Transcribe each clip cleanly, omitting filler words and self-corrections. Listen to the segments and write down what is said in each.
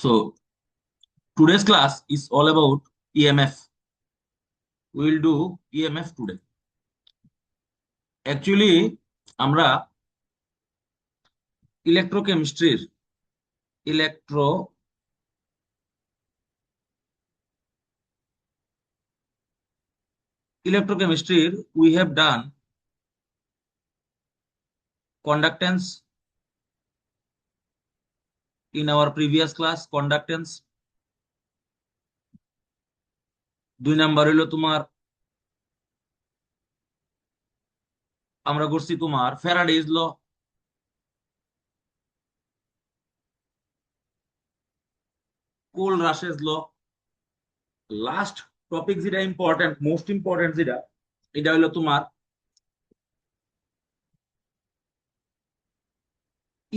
So today's class is all about EMF. We will do EMF today. Actually, আমরা ইলেকট্রোকেমিস্ট্রির electro electrochemistry we have done conductance in our previous class. Conductance 2 number হলো তোমার আমরা করছি তোমার ফ্যারাডেজ ল, কোল রাশেস ল। Last topic যেটা important, most important যেটা, এটা হলো তোমার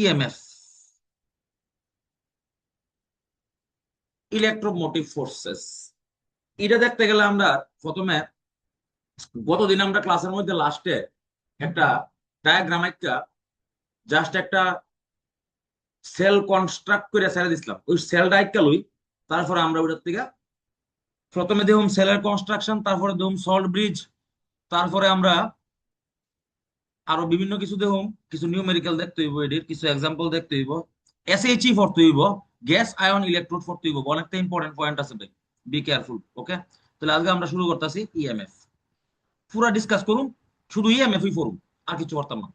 ইএমএফ, ইলেকট্রোমোটিভ ফোর্সেস। এটা দেখতে গেলে আমরা প্রথমে গতদিন আমরা ক্লাসের মধ্যে লাস্টে একটা ডায়াগ্রাম, একটা জাস্ট একটা সেল কনস্ট্রাক্ট করে ছেড়ে দিছিলাম। ওই সেল ডাইটটা লই, তারপরে আমরা ওটার থেকে প্রথমে দেখুন সেলের কনস্ট্রাকশন, তারপরে দেখুন সল্ট ব্রিজ, তারপরে আমরা আরো বিভিন্ন কিছু দেখুন, কিছু নিউমেরিক্যাল দেখতে হইব, এটির কিছু এক্সাম্পল দেখতে হইব, এসএইচই পড়তে হইব, গ্যাস আয়ন ইলেকট্রোড পড়তে হইব। অনেকটা ইম্পর্টেন্ট পয়েন্ট আছে ভাই, বি কেয়ারফুল। ওকে, তাহলে আজকে আমরা শুরু করতেছি ইএমএফ। পুরা ডিসকাস করুন, শুধু ইএমএফই পড়ুন, আর কিছু করতাম না।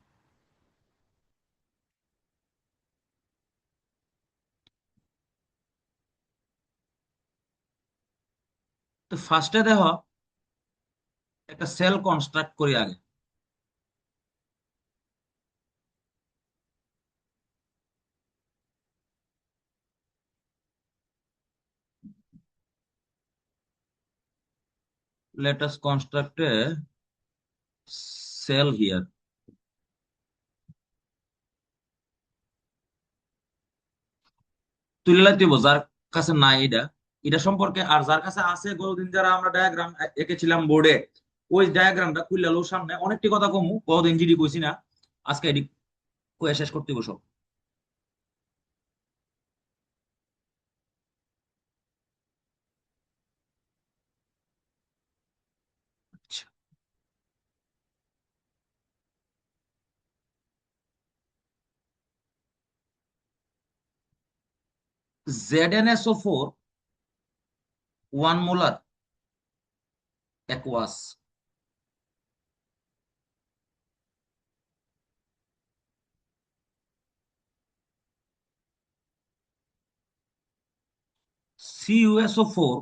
তো ফার্স্টে দেখো একটা সেল কনস্ট্রাক্ট করি আগে। Let us construct a cell here. তুলে লাইতে যার কাছে নাই এটা, এটা সম্পর্কে, আর যার কাছে আছে গতদিন যারা আমরা ডায়াগ্রাম এঁকেছিলাম বোর্ডে, ওই ডায়াগ্রামটা খুললালো সামনে অনেকটি কথা কমু, কতদিন জিডি কইছি না, আজকে এডি কয়ে শেষ করতে বসো। ZnSO4 1 molar aqueous, CuSO4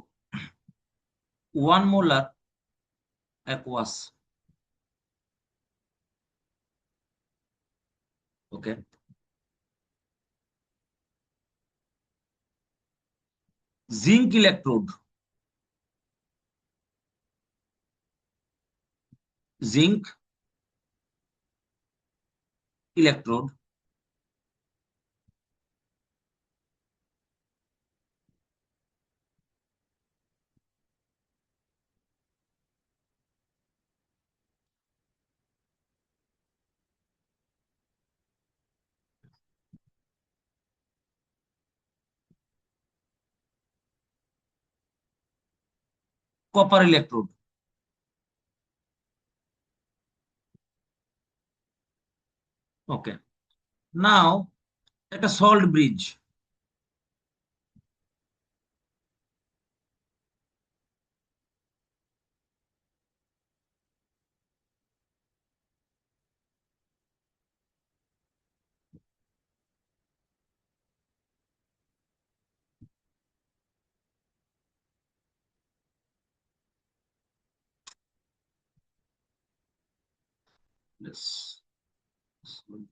1 molar aqueous। Okay, zinc electrode, zinc electrode, copper electrode. Okay, নাও একটা সল্ট ব্রিজ।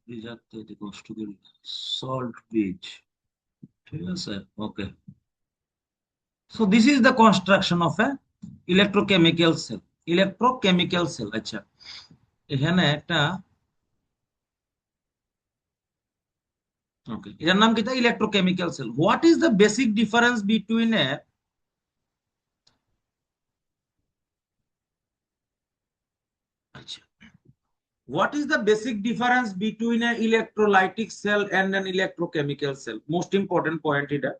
ব্রিজ আঁকতে এতে কষ্ট করি, সল্ট ব্রিজ, ঠিক আছে। Okay, so this is the construction of a electrochemical cell. Electrochemical cell, আচ্ছা এখানে একটা, ওকে এটার নাম কি? তা electrochemical cell. What is the basic difference between a, আচ্ছা, what is the basic difference between an electrolytic cell and an electrochemical cell? Most important point এটা,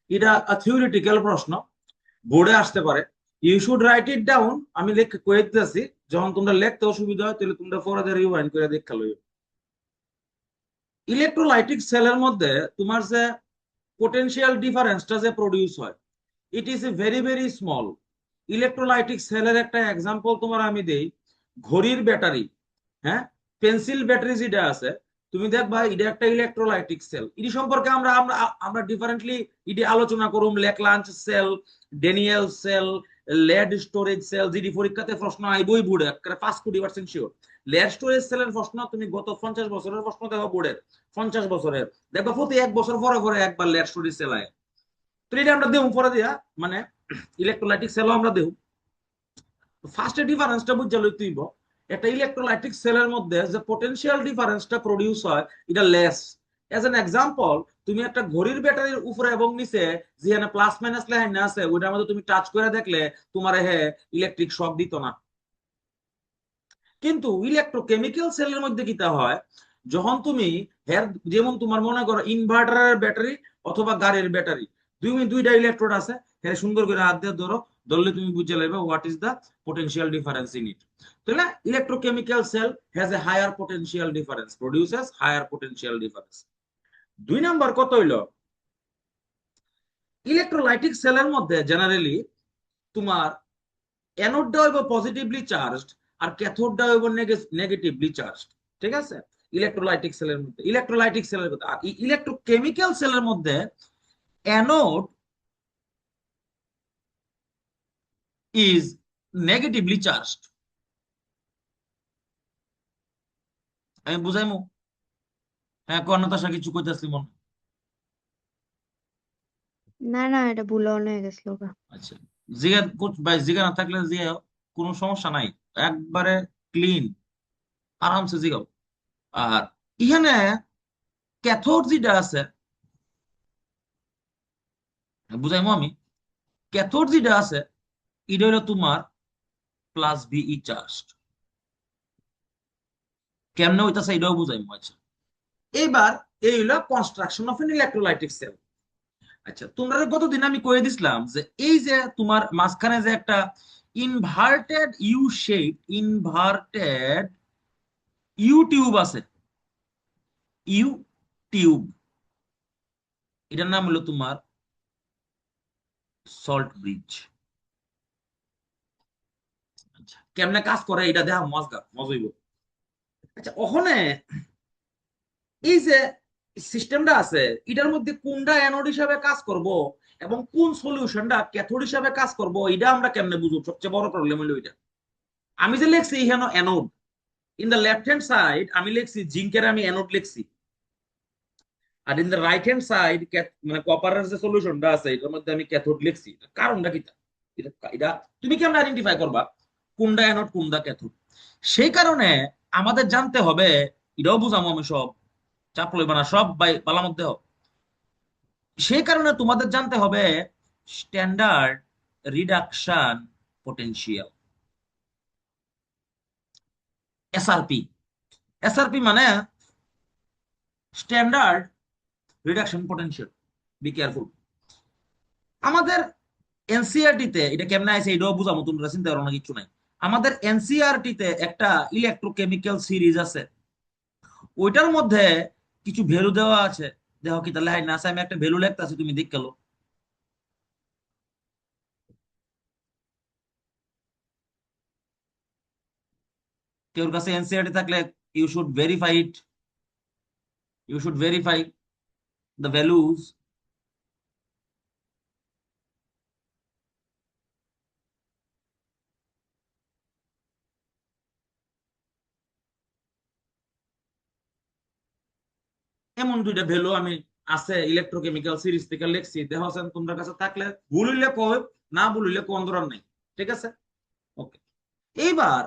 এটা থিওরিটিক্যাল প্রশ্ন, বোর্ডে আসতে পারে। You should write it down. আমি কয়ে দিতেছি, যখন তোমরা লিখতে অসুবিধা হয় তাহলে তোমরা পরে রিওয়াইন্ড করে দেখা লইও। ইলেকট্রোলাইটিক সেলের মধ্যে তোমার যে পোটেনশিয়াল ডিফারেন্সটা যে প্রডিউস হয়, it is a very very small. Electrolytic সেলের একটা এক্সাম্পল তোমার আমি দেই, ঘড়ির ব্যাটারি, হ্যাঁ, পেন্সিল ব্যাটারি যেটা আছে, তুমি দেখবা এটা একটা ইলেকট্রোলাইটিক সেল। এটি সম্পর্কে আমরা আমরা আমরা ডিফারেন্টলি এটি আলোচনা করুম, Leclanche cell, Daniell cell, lead storage cell. যেটি পরীক্ষাতে প্রশ্ন আইবই বোর্ডে, 5 কোটি% শিওর। লেড স্টোরেজ সেলের প্রশ্ন তুমি গত 50 বছরের প্রশ্ন দেখো বোর্ডের, 50 বছরের দেখো প্রতি 1 বছর পরে পরে একবার লেড স্টোরেজ সেল আয়। তো এটা আমরা দেব পরে দিয়া, মানে ইলেকট্রোলাইটিক সেলও আমরা দেব। ফার্স্ট ডিফারেন্সটা বুঝতে লইতেইব, একটা ইলেকট্রোলাইটিক সেলের মধ্যে যে পটেনশিয়াল ডিফারেন্সটা প্রডিউস হয় এটা লেস। এজ এন এক্সাম্পল, তুমি একটা ঘড়ির ব্যাটারির উপরে এবং নিচে যেখানে প্লাস মাইনাস লাইন আছে ওইটার মধ্যে তুমি টাচ করে দেখলে তোমার ইলেকট্রিক শক দিত না। কিন্তু ইলেকট্রোকেমিক্যাল সেলের মধ্যে কিটা হয়, যখন তুমি যেমন তোমার মনে করো ইনভার্টারের ব্যাটারি অথবা গাড়ির ব্যাটারি, দুইটা ইলেকট্রোড আছে, হ্যাঁ সুন্দর করে হাত দিয়ে ধরো, ধরলে তুমি বুঝে নেবে what is the potential difference in it. তাহলে electrochemical cell has a higher potential difference, produces higher potential difference। 2 number কত হইলো, ইলেকট্রোলাইটিক সেলের মধ্যে জেনারেলি তোমার অ্যানোডটা হইব পজিটিভলি চার্জড আর ক্যাথোডটা হইব নেগেটিভলি চার্জড। ঠিক আছে, ইলেকট্রোলাইটিক সেলের মধ্যে, ইলেকট্রোলাইটিক সেলের মধ্যে। আর ইলেকট্রোকেমিক্যাল সেলের মধ্যে অ্যানোড ইজ নেগেটিভলি চার্জড। আমি বুঝাইমু? হ্যাঁ, কর্ণতাশা কিছু কইতাছি মনে। না না, এটা ভুল হয়ে গেছিল গা। আচ্ছা, জিগা ভাই, জিগা না থাকলে জিগা, কোনো সমস্যা নাই, একবারে ক্লিন, আরামসে জিগাও। আর এখানে ক্যাথোড যেটা আছে, বুঝাইমু আমি, ক্যাথোড যেটা আছে এটা হলো তোমার প্লাস বিই চার্জ। কেমনে হইতাছে এটাও বুঝাইমু। আচ্ছা, এইবার এই হলো construction of an electrolytic cell. আচ্ছা, তোমরা গতদিন আমি কয়ে দিছিলাম যে এই যে তোমার মাঝখানে যে একটা inverted U shape, inverted U tube আছে, ইউ টিউব, এটার নাম হলো তোমার সল্ট ব্রিজ। আচ্ছা, কেমনে কাজ করে এটা দেখা মজা মজইব। আচ্ছা, ওখানে এই যে সিস্টেমটা আছে, এটার মধ্যে কোনটা অ্যানোড হিসাবে কাজ করব এবং কোন সলিউশনটা ক্যাথোড হিসাবে কাজ করব, এটা আমরা কেমনে বুঝবো? সবচেয়ে বড় প্রবলেম হলো এটা। আমি যে লিখছি এখানে anode, in the left hand side আমি লিখছি জিঙ্কের, আমি অ্যানোড লিখছি। আর in the right hand side মানে কপারের যে সলিউশনটা আছে এটার মধ্যে আমি ক্যাথোড লিখছি। কারণটা কি? এটা এটা তুমি কেমন আইডেন্টিফাই করবা কোনটা অ্যানোড কোনটা ক্যাথোড? সেই কারণে আমাদের জানতে হবে, এটাও বুঝামো আমি সব, চাপ লইবা না, সব বালার মধ্যে হোক। সেই কারণে তোমাদের জানতে হবে standard reduction potential, SRP. SRP মানে standard reduction potential. Be careful. আমাদের এনসিআরটি তে এটা কেমনে আছে এটাও বুঝাবো, তোমরা চিন্তা করো না, কিছু নাই। আমাদের এনসিআরটি তে একটা ইলেকট্রোকেমিক্যাল সিরিজ আছে, ওইটার মধ্যে কিছু ভ্যালু দেওয়া আছে। দেখো কি তাহলে না আছে, আমি একটা ভ্যালু লিখতেছি, তুমি দেখ গেলো। কেউর কাছে এনসিআরটি থাকলে you should verify it, you should verify the values. এমন দুইটা ভ্যালু আমি আছে ইলেকট্রোকেমিক্যাল সিরিজ থেকে লিখছি, দেখো তোমরা কাছে থাকলে, ভুল হইলে কই, না ভুল হইলে কোন ধরার নাই। ঠিক আছে, ওকে। এইবার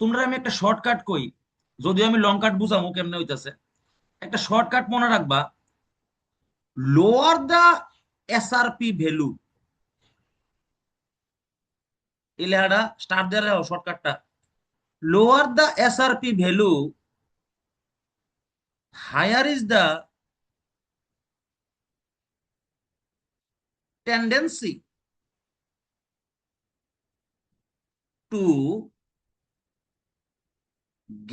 তোমরা আমি একটা শর্টকাট কই, যদিও আমি লং কাট বুঝামো কেমনে হইতাছে। একটা শর্টকাট মনে রাখবা, লোয়ার দা এসআরপি ভ্যালু, এই লেখাটা স্টার দিয়ে রাখো শর্টকাটটা, lower the SRP value higher is the tendency to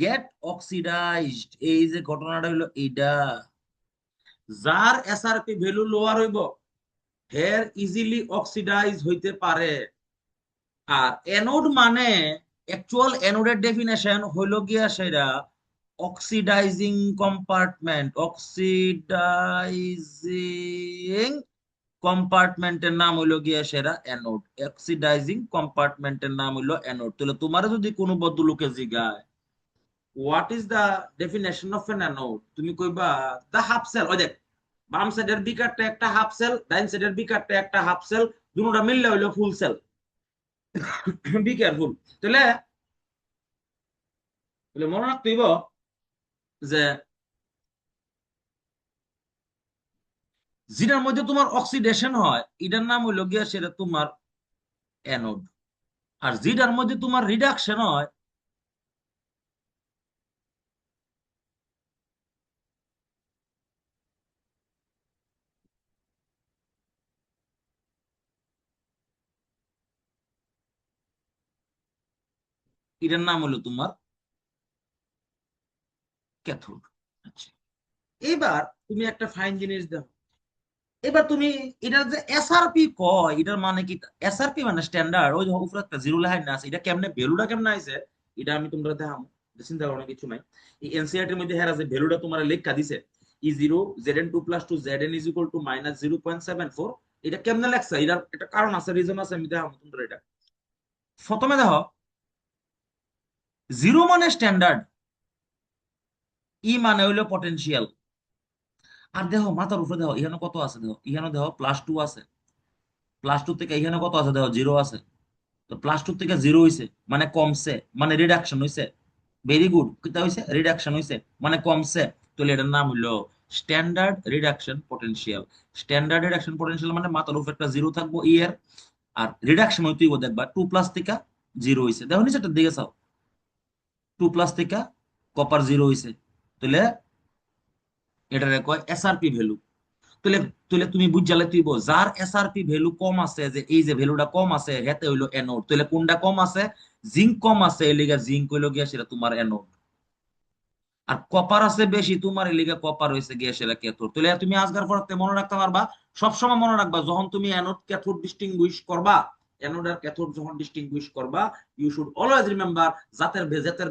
get oxidized, এই যে ঘটনাটা হলো এইটা, যার এসআরপি ভ্যালু লোয়ার হইব হের ইজিলি অক্সিডাইজ হইতে পারে। আর অ্যানোড মানে অ্যাকচুয়াল অ্যানোডের ডেফিনেশন হইলো গিয়া সেটা অক্সিডাইজিং কম্পার্টমেন্ট, অক্সিডাইজিং কম্পার্টমেন্টের নাম হইলো গিয়া সেটা অ্যানোড, অক্সিডাইজিং কম্পার্টমেন্টের নাম হইলো অ্যানোড। তাহলে তোমার যদি কোনো ভদ্রলোকে জিগায় what is the definition of an anode, তুমি কইবা দ্য হাফ সেল। ওই দেখ, বাম সাইডের বিকারটা একটা হাফ সেল, ডাইন সাইডের বিকারটা একটা হাফ সেল, দুটোটা মিললে হইলো ফুল সেল। Be careful. তাহলে তাহলে মনে রাখতে হইব যে যেটার মধ্যে তোমার অক্সিডেশন হয় এটার নাম হইলো গিয়া সেটা তোমার অ্যানোড, আর যেটার মধ্যে তোমার রিডাকশন হয় এটার নাম হলো তোমার ক্যাথোড। আচ্ছা, এবার তুমি একটা ফাইন জিনিস দেখো, এবার তুমি এটার যে এসআরপি কয় এটার মানে কি? এসআরপি মানে স্ট্যান্ডার্ড, ওই যে উপরে একটা জিরো লাইন আছে, এটা কেমনে ভ্যালুটা কেমনে আইছে এটা আমি তোমরা দেখাম, চিন্তা করার কিছু নাই। এই এনসিআরটি এর মধ্যে হেরা যে ভ্যালুটা তোমার লেখা দিছে E zero Z two plus two Z N is equal to -0.74, এটা কেমনে লেখছে এটার একটা কারণ আছে, রিজন আছে, আমি দেখাম তোমরা এটা। প্রথমে দেখো, জিরো মানে স্ট্যান্ডার্ড, ই মানে হইলো পটেনশিয়াল। আর দেখো মাথার উপরে দেখো এখানে কত আছে, দেখো এখানে দেখো +2 আছে, +2 থেকে এখানে কত আছে দেখো 0 আছে। তো +2 থেকে 0 হইছে মানে কমছে, মানে রিডাকশন হইছে। ভেরি গুড, কিতা হইছে? রিডাকশন হইছে মানে কমছে। তাহলে এটার নাম হলো standard reduction potential. Standard reduction potential মানে মাথার উপর একটা জিরো থাকবো ই এর, আর রিডাকশন হইতেই দেখবা 2+ থেকে 0 হইছে, দেখো নিচেটার দিকে চাও, 2+ থেকে কপার 0 হইছে। তাহলে এটা কয় এসআরপি ভ্যালু। তাহলে তাহলে তুমি বুঝালে তুই যার এসআরপি ভ্যালু কম আছে, যে এই যে ভ্যালুটা কম আছে হেতে হইলো অ্যানোড। তাহলে কোনটা কম আছে? জিঙ্ক কম আছে, এই লিগা জিঙ্ক হইলো গিয়া সেটা তোমার অ্যানোড। আর কপার আছে বেশি তোমার, এই লিগা কপার হইছে গিয়া সেটা ক্যাথোড। তাহলে তুমি আজকার পড়তে মনে রাখতে পারবা, সবসময় মনে রাখবা যখন তুমি অ্যানোড ক্যাথোড ডিস্টিংগুইশ করবা, অ্যানোড আর ক্যাথোড যখন ডিস্টিংগুইশ করবা, ইউ শুড অলওয়েজ রিমেম্বার জাতের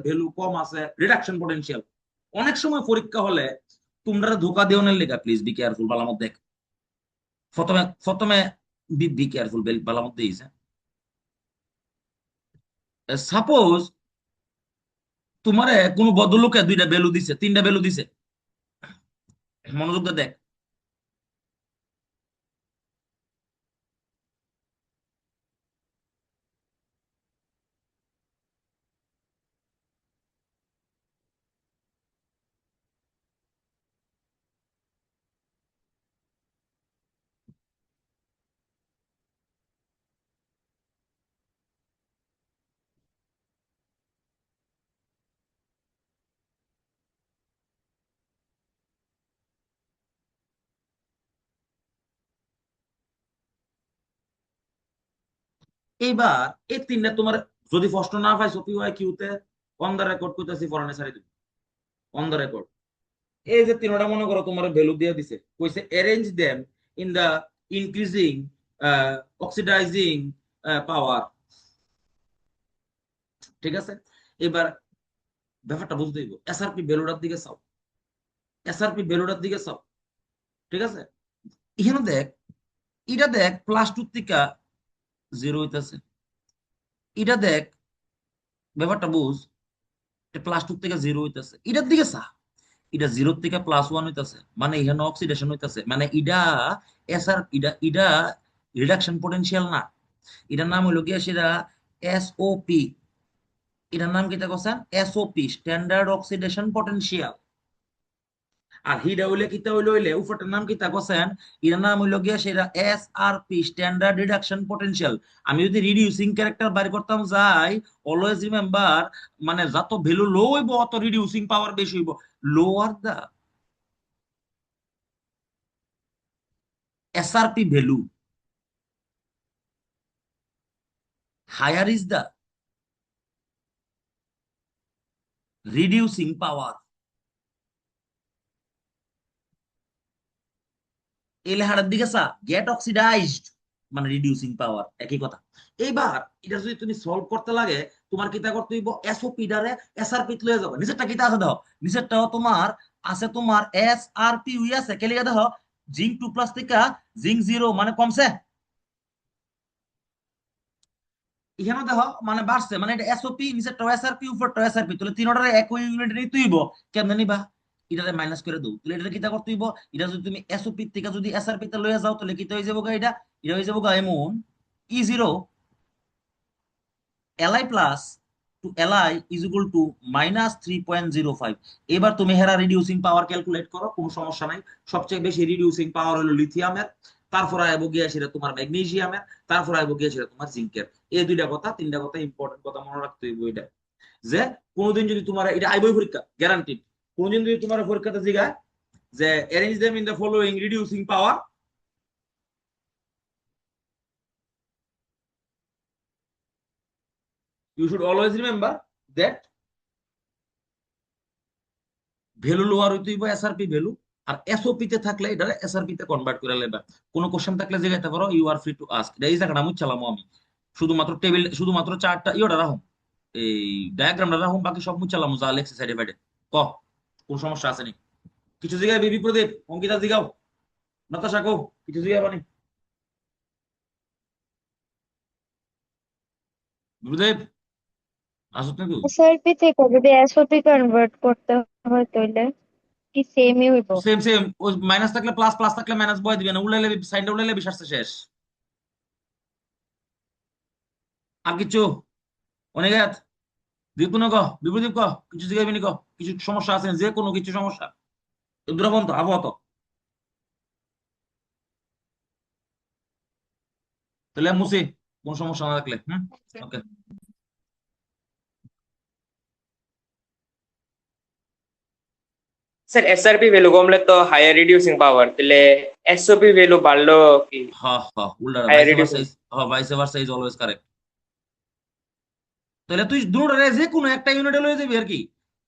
ভ্যালু কম আছে রিডাকশন পটেনশিয়াল। অনেক সময় পরীক্ষা হলে তোমরা ধোকা দিও না, লেগা প্লিজ বি কেয়ারফুল, ভালো মত দেখ। প্রথমে প্রথমে বি কেয়ারফুল, ভালো মত দিয়েছে। সাপোজ তোমার কোনো ভদ্রলোকে দুইটা ভ্যালু দিছে, তিনটা ভ্যালু দিছে, মনোযোগ দিয়ে দেখ। এইবার এই তিনটা তোমার যদি প্রশ্ন না পাইছো পিওয়াই কিউতে অন দা রেকর্ড কইতাছি, ফরানে ছাড়ি দিবি অন দা রেকর্ড। এই যে তিনটা মনে করো তোমার ভ্যালু দিয়ে দিছে, কইছে arrange them in the increasing oxidizing power. ঠিক আছে, এবার ব্যাপারটা বুঝতে হইব, এসআরপি ভ্যালুটার দিকে চাও, এসআরপি ভ্যালুটার দিকে চাও। ঠিক আছে, এখানে দেখ, এটা দেখ +2 থেকে 0 হইতাছে, এটা দেখ, ব্যাপারটা বুঝ, +2 থেকে 0 হইতাছে, এটার দিকে চা, এটা 0 থেকে +1 হইতাছে, মানে এখানে অক্সিডেশন হইতাছে, মানে এটা এসআর, এটা রিডাকশন পটেনশিয়াল না, এটার নাম হইলো গিয়া সেটা এসওপি। এটার নাম কি তা কোসেন? SOP, standard oxidation potential. আর হিডা হইলে কিতা হইলো হইলে উপরটার নাম কিতা কোসেন? এটার নাম হইলো গিয়া সেটা এসআরপি, স্ট্যান্ডার্ড রিডাকশন পটেনশিয়াল। আমি যদি রিডিউসিং ক্যারেক্টার বাইর করতাম যাই, অলওয়েজ রিমেম্বার, মানে যত ভ্যালু লো হইব অত রিডিউসিং পাওয়ার বেশি হইব। Lower the SRP value, higher is the reducing power. এই লেখাটার দিকে চা, গেট অক্সিডাইজড মানে রিডিউসিং পাওয়ার, একই কথা। এইবার এটা যদি তুমি সলভ করতে লাগে, তোমার কিতা করতে হইব, এসওপি ডারে এসআরপি লয়ে যাবে। নিচেরটা কিতা আছে দেখো, নিচেরটাও তোমার আছে, তোমার এসআরপি উই আছে, কে লিখে দেখো, জিঙ্ক 2+ থেকে জিঙ্ক 0 মানে কমছে, এখানে দেখো মানে বাড়ছে, মানে এটা এসওপি, নিচেরটাও এসআরপি, উপরটাও এসআরপি, তাহলে তিন অর্ডারে একই ইউনিট নিতে হইব। কেমনে নিবা, এটারে মাইনাস করে দাও, তাহলে এটা কিতা করতে হইব, এটা যদি তুমি এসওপি থেকে যদি এসআরপি তে লয়ে যাও, তাহলে কিতা হয়ে যাবো গা, এটা এটা হয়ে যাবো গা এমন E0 Li plus two Li is equal to -3.05। এবার তুমি হেরা রিডিউসিং পাওয়ার ক্যালকুলেট করো, কোনো সমস্যা নাই। সবচেয়ে বেশি রিডিউসিং পাওয়ার হলো লিথিয়ামের, তারপর আইব গিয়া সেটা তোমার ম্যাগনেসিয়ামের, তারপর আইব গিয়া সেটা তোমার জিঙ্কের। এই দুইটা কথা, তিনটা কথা ইম্পর্টেন্ট কথা মনে রাখতে হইব। এটা যে কোনোদিন যদি তোমার এটা আইবই পরীক্ষা গ্যারান্টিড, কোনোদিন যদি তোমার পরীক্ষাতে জিগায় যে arrange them in the following reducing power, you should always remember that value lower হইতে হইব এসআরপি ভ্যালু, আর এসওপি তে থাকলে এটা এসআরপি তে কনভার্ট করে লেবা। কোনো কোশ্চেন থাকলে জিগাইতে পারো, you are free to ask. এটা এই জায়গাটা আমি চালামু আমি, শুধুমাত্র টেবিল, শুধুমাত্র চারটা ইওটা রাখুন, এই ডায়াগ্রামটা রাখুন, বাকি সব মুচালামু যা লেখছে সাইডে ফাইডে। ক কোন সমস্যা আছে নি? কিছু জিগাই বিবি প্রদীপ, অঙ্কিতা জিগাও, নাতাশা কও, কিছু জিগাবানি? গুরুদেব আসত নাকি? এসআরপি থেকে যদি এসওপি কনভার্ট করতে হয় তাহলে কি সেমই হইব? সেম সেম, ওই মাইনাস থাকলে প্লাস, প্লাস থাকলে মাইনাস বয় দিবে না, উল্লাইলে সাইনটা উল্লাইলে বিশ্বাসটা শেষ। আর কিছু অনেক দীপুন ক, বিপ্রদীপ ক, কিছু জিগাইবিনি ক, কিছু সমস্যা আছে যে কোনো কিছু সমস্যা? উদ্রাবন্ত আবহাওয়া, তাহলে মুসি, কোন সমস্যা না থাকলে। ওকে। স্যার এসআরপি ভ্যালু কমলে তো হায়ার রিডিউসিং পাওয়ার, তাহলে এসওপি ভ্যালু বাড়লো কি হ্যাঁ হ্যাঁ, উল্টা হায়ার ভাইসে ভার্সা রিডিউসিং? ইজ, হ্যাঁ ভাইসে ভার্সা ইজ অলওয়েজ কারেক্ট। তাহলে তুই দুটোরে যে কোনো একটা ইউনিটে লয়ে যাবি আর কি।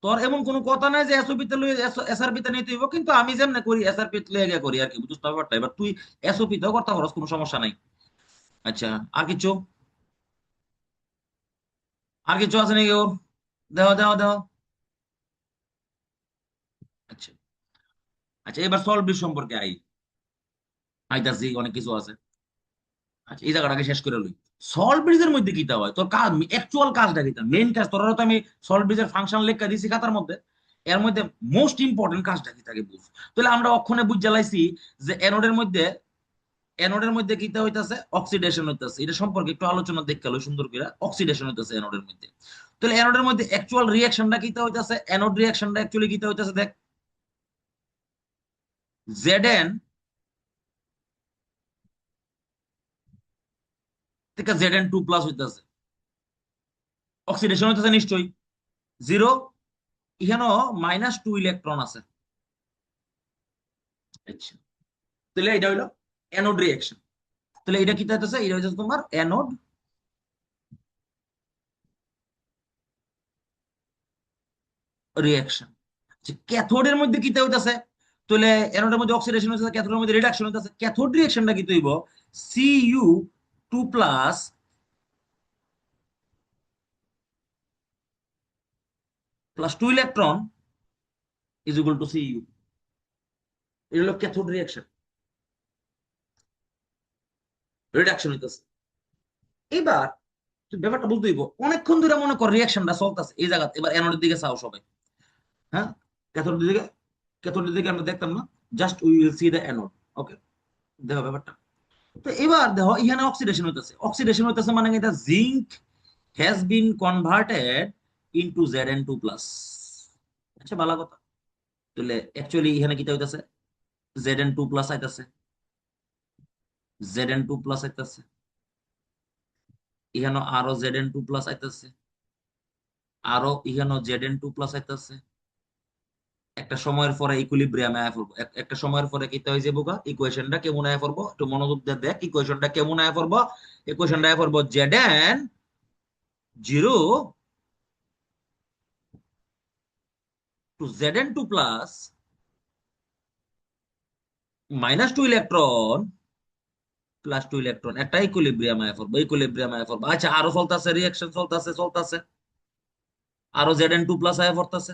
তোর এমন কোনো কথা নাই যে এসওপি তে লয়ে এসআরপি তে নিতে হইব, কিন্তু আমি যেমনে করি এসআরপি তে লয়ে গিয়ে করি আর কি, বুঝছ না ব্যাপারটা? এবার তুই এসওপি তেও করতে পারস, কোনো সমস্যা নাই। আচ্ছা, আর কিছু, আর কিছু আছে নাকি ওর? দেও দেও দেও। আচ্ছা আচ্ছা, এবার সলভ সম্পর্কে আইতাছি, অনেক কিছু আছে। আচ্ছা, এই জায়গাটাকে শেষ করে লই। সল্ট ব্রিজের মধ্যে কিটা হয়, তোর কাজ, অ্যাকচুয়াল কাজটা কিটা, মেইন কাজ তোরা তো আমি সল্ট ব্রিজের ফাংশন লেখা দিছি খাতার মধ্যে, এর মধ্যে মোস্ট ইম্পর্টেন্ট কাজটা কি থাকে বুঝ। তাহলে আমরা অক্ষণে বুঝ জ্বালাইছি যে অ্যানোডের মধ্যে কিটা হইতাছে, অক্সিডেশন হইতাছে। এটা সম্পর্কে একটু আলোচনা দেখতে হলো সুন্দর করে, অক্সিডেশন হইতাছে অ্যানোডের মধ্যে। তাহলে অ্যানোডের মধ্যে অ্যাকচুয়াল রিঅ্যাকশনটা কিটা হইতাছে, অ্যানোড রিঅ্যাকশনটা অ্যাকচুয়ালি কিটা হইতাছে, দেখ, জেড থেকে Zn2+ হইতাছে, অক্সিডেশন হইতাছে নিশ্চয়ই 0, এখানেও -2 ইলেকট্রন আছে। আচ্ছা, তাহলে এটা হইলো অ্যানোড রিঅ্যাকশন। তাহলে এটা কি হইতাছে, এটা হইতাছে তোমার অ্যানোড রিঅ্যাকশন। আচ্ছা, ক্যাথোডের মধ্যে কি হইতাছে, তাহলে অ্যানোডের মধ্যে অক্সিডেশন হইতাছে, ক্যাথোডের মধ্যে রিডাকশন হইতাছে। ক্যাথোড রিঅ্যাকশনটা কি হইব, Cu2+ plus 2 electron is equal two Cu। এটা হলো ক্যাথোড রিঅ্যাকশন, রিডাকশন হইতাছে। এবার তুই ব্যাপারটা বুঝতে হইব, অনেকক্ষণ ধরে মনে কর রিঅ্যাকশনটা চলতেছে এই জায়গা। এবার অ্যানোডের দিকে চাও সবাই, হ্যাঁ, ক্যাথোডের দিকে, ক্যাথোডের দিকে আমরা দেখতাম না, just we will see the anode. Okay, দেখো ব্যাপারটা। তো এবার দেখো এখানে অক্সিডেশন হইতেছে, অক্সিডেশন হইতেছে মানে এটা zinc has been converted into Zn2+। আচ্ছা, ভালো কথা। তাহলে অ্যাকচুয়ালি এখানে কিটা হইতাছে, Zn2+ আইতাছে, Zn2+ আইতাছে, এখানে আরো Zn2+ আইতাছে, আরো এখানে Zn2+ আইতাছে। একটা সময়ের পরে ইকুইলিব্রিয়ামে আয়া পড়বো, একটা সময়ের পরে কিটা হয়ে যাবো, ইকুয়েশনটা কেমন আয়া পড়বো, একটু মনোযোগ দিয়ে দেখ, ইকুয়েশনটা কেমন আয়া পড়বো, ইকুয়েশনটা আয়া পড়বো Zn 0 to Zn2 plus minus 2 electron plus 2 electron একটা ইকুইলিব্রিয়াম আয়া পড়বে, ইকুইলিব্রিয়াম আয়া পড়বে। আচ্ছা, আরো চলতেছে, রিঅ্যাকশন চলতেছে, আরো Zn2 প্লাস আয়া পড়তেছে,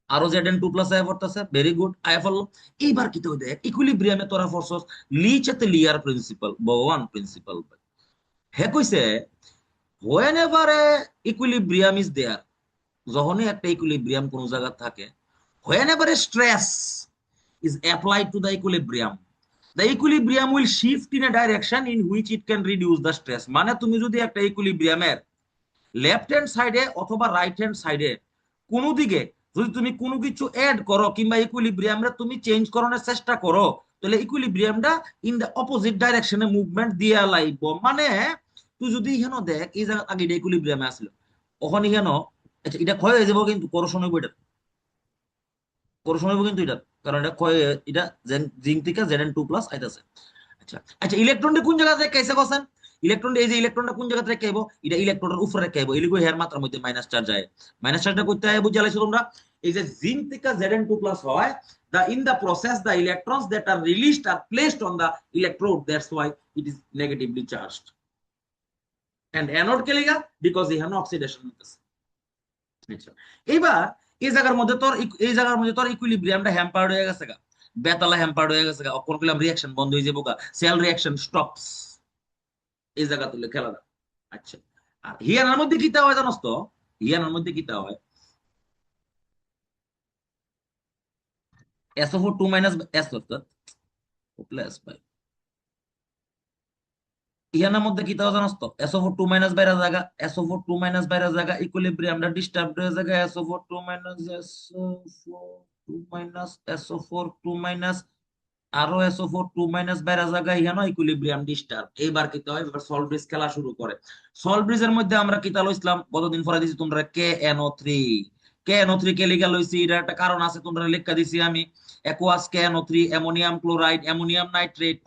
আরো Zn2 প্লাস আয়া পড়তেছে, ভেরি গুড, আয়া পড়লো। এইবার কি তো দেখ, ইকুইলিব্রিয়ামে তোরা ফোর্সস লিচেতে লিয়ার প্রিন্সিপাল, ভগবান প্রিন্সিপাল। হে কইছে whenever a equilibrium is there, যখনই একটা ইকুইলিব্রিয়াম কোন জায়গা থাকে, whenever a stress is applied to the equilibrium will shift in a direction in which it can reduce the stress। মানে তুমি যদি একটা ইকুইলিব্রিয়ামের লেফট হ্যান্ড সাইডে অথবা রাইট হ্যান্ড সাইডে কোনো দিকে যদি তুমি কোনো কিছু অ্যাড করো কিংবা ইকুইলিব্রিয়ামটা তুমি চেঞ্জ করানোর চেষ্টা করো, তাহলে ইকুইলিব্রিয়ামটা ইন দ্য অপোজিট ডাইরেকশনে মুভমেন্ট দিয়া লাইব। মানে তুই যদি এখানে দেখ, এই জায়গা আগে এটা ইকুইলিব্রিয়ামে আসলো, ওখানে কেন, আচ্ছা এটা ক্ষয় হয়ে যাবো, কিন্তু করোশন হইব, এটা করোশন হইব কিন্তু এটা, কারণ এটা ক্ষয়, এটা জিঙ্ক থেকে Zn2 প্লাস আইতাছে। আচ্ছা আচ্ছা, ইলেকট্রনটা কোন জায়গা থেকে কেসে গছেন, ইলেকট্রনটা এই যে ইলেকট্রনটা কোন জায়গা থেকে কেবো, এটা ইলেকট্রনের উপরে রেখে এলিগো হেয়ার মাত্রার মধ্যে মাইনাস চার্জ যায়। মাইনাস চার্জটা করতে হয় বুঝে আলাইছো তোমরা, এই যে জিঙ্ক থেকে Zn2 প্লাস হয়, the in the process the electrons that are released are placed on the electrode, that's why it is negatively charged, and anode K Liga because এখানে অক্সিডেশন হচ্ছে। আচ্ছা, এবার এই জায়গার মধ্যে তোর ইকুইলিব্রিয়ামটা হ্যাম্পার্ড হয়ে গেছে গা, বেতালা হ্যাম্পার্ড হয়ে গেছে গা, অক্ষর করলাম রিঅ্যাকশন বন্ধ হয়ে যাবো গা, সেল রিঅ্যাকশন স্টপস এই জায়গা তুলে খেলাটা। আচ্ছা, আর হিয়ানার মধ্যে কিতা হয় জানোস তো, হিয়ানার মধ্যে কিতা হয়, SO4 2 মাইনাস S অর্থাৎ প্লাস বাই, ইহানার মধ্যে কিতা হয় জানোস তো, SO4 2 মাইনাস বাইরে জায়গা, SO4 2 মাইনাস বাইরে জায়গা, ইকুইলিব্রিয়ামটা ডিস্টার্ব হয়ে জায়গা, SO4 2 minus SO4 2 minus SO4 2 minus আরো SO4 2 মাইনাস বাইরে জায়গা, ইহানো ইকুইলিব্রিয়াম ডিস্টার্ব। এইবার কি হয়, এবার সল্ট ব্রিজ খেলা শুরু করে। সল্ট ব্রিজের মধ্যে আমরা কিতা লইছিলাম, কতদিন পরে দিছি তোমরা, KNO3। KNO3 কে লিখা লইছি, এটার একটা কারণ আছে, তোমরা লেখা দিছি আমি, aqueous KNO3, ammonium chloride, ammonium nitrate,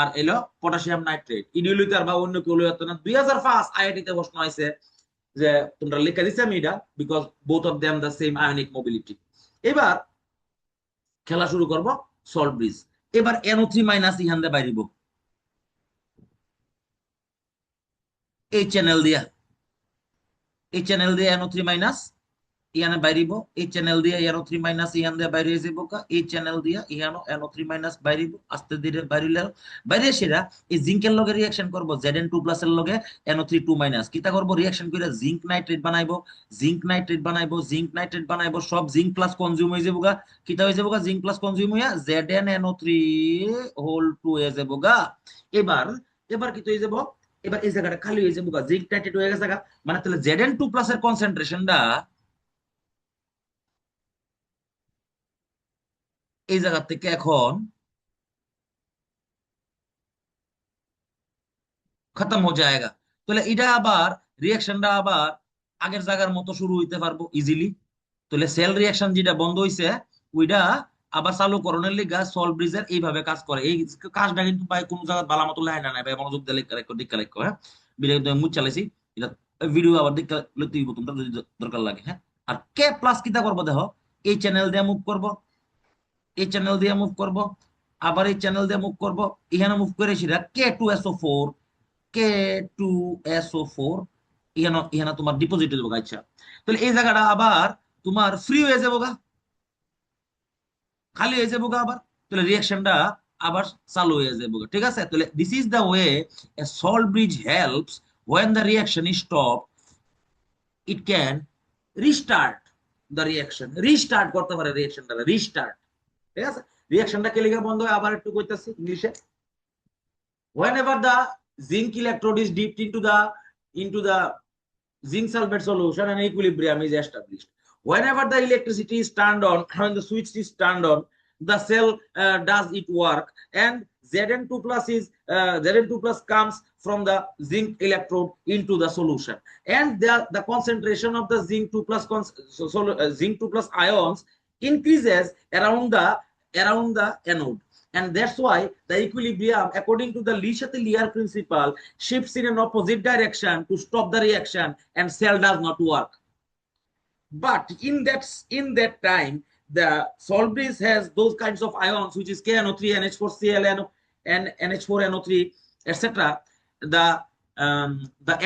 আর এলো পটাশিয়াম নাইট্রেট। ইডিউলিটার বা অন্য কেউ লইতো না। 2005 আইআইটি তে প্রশ্ন আইছে যে তোমরা লেখা দিছি আমি এটা, because both of them the same ionic mobility. এবার খেলা শুরু করব সল্ট ব্রিজ। এবার NO3 মাইনাস ইহান দিয়ে বাইরিব এই চ্যানেল দিয়া, এই চ্যানেল দিয়ে NO3 মাইনাস ইয়ানে বাইরিব, এই চ্যানেল দিয়ে NO3 মাইনাস ইহান দিয়ে বাইরে যাইব, এই চ্যানেল দিয়া ইহানো NO3 মাইনাস বাইরিব, আস্তে ধীরে বাইরিলে বাইরে সেরা এই জিঙ্কের লগে রিঅ্যাকশন করব, Zn2 প্লাস এর লগে NO3 2 মাইনাস, কিটা করব রিঅ্যাকশন করে জিঙ্ক নাইট্রেট বানাইবো, জিঙ্ক নাইট্রেট বানাইবো, জিঙ্ক নাইট্রেট বানাইবো, সব জিঙ্ক প্লাস কনজিউম হয়ে যাবো গা, কিটা হয়ে যাবো গা, জিঙ্ক প্লাস কনজিউম হইয়া ZnNO3 হোল 2 হয়ে যাবো গা। এবার এবার কি হয়ে যাবো, এবার এই জায়গাটা খালি হয়ে যাবো গা, জিঙ্ক নাইট্রেট হয়ে গেছে গা, মানে তাহলে Zn2 প্লাস এর কনসেন্ট্রেশনটা এই জায়গা থেকে এখন খতম হয়ে যায়গা। তাহলে এটা আবার রিঅ্যাকশনটা আবার আগের জায়গার মতো শুরু হইতে পারবো ইজিলি। তাহলে সেল রিঅ্যাকশন যেটা বন্ধ হইছে ওইটা আবার চালু করণের লিগা সল্ট ব্রিজের এইভাবে কাজ করে। এই কাজটা কিন্তু ভাই কোনো জায়গায় বালা মতো লাই না ভাই, মনোযোগ দিয়ে দীক্ষা লেখ হ্যাঁ, বিরাট মুখ চালাইছি এটা, ভিডিও আবার দীক্ষা লইতে দিব তোমরা যদি দরকার লাগে হ্যাঁ। আর কে প্লাস কিটা করবো দেখো, এই চ্যানেল দিয়ে মুভ করব, এই চ্যানেল দিয়ে মুভ করব, আবার এই চ্যানেল দিয়ে মুভ করব, এখানে মুভ করে সেটা K2SO4, K2SO4 এখানে এখানে তোমার ডিপোজিট হয়ে যাবো। আচ্ছা, তাহলে এই জায়গাটা আবার তোমার ফ্রি হয়ে যাবো গা, খালি হয়ে যাবো গা আবার, তাহলে রিঅ্যাকশনটা আবার চালু হয়ে যাবো গা। ঠিক আছে, তাহলে this is the way A salt bridge helps when the reaction is stopped, it can restart the reaction, restart করতে পারে রিঅ্যাকশনটা, রিস্টার্ট। ঠিক আছে, রিঅ্যাকশনটা কে লিখে বন্ধ হয়, আবার একটু কইতাছি ইংলিশে। whenever the zinc electrode is dipped into the zinc sulfate solution and equilibrium is established, whenever the electricity is turned on, when the switch is turned on, the cell does its work, and Zn2 plus Zn2 plus comes from the zinc electrode into the solution, and the concentration of the zinc 2 plus zinc 2 plus ions increases around the anode, and that's why the equilibrium according to the Le Chatelier principle shifts in an opposite direction to stop the reaction and cell does not work. But in that time the salt bridge has those kinds of ions which is KNO3, NH4Cl, and NH4NO3, etc. The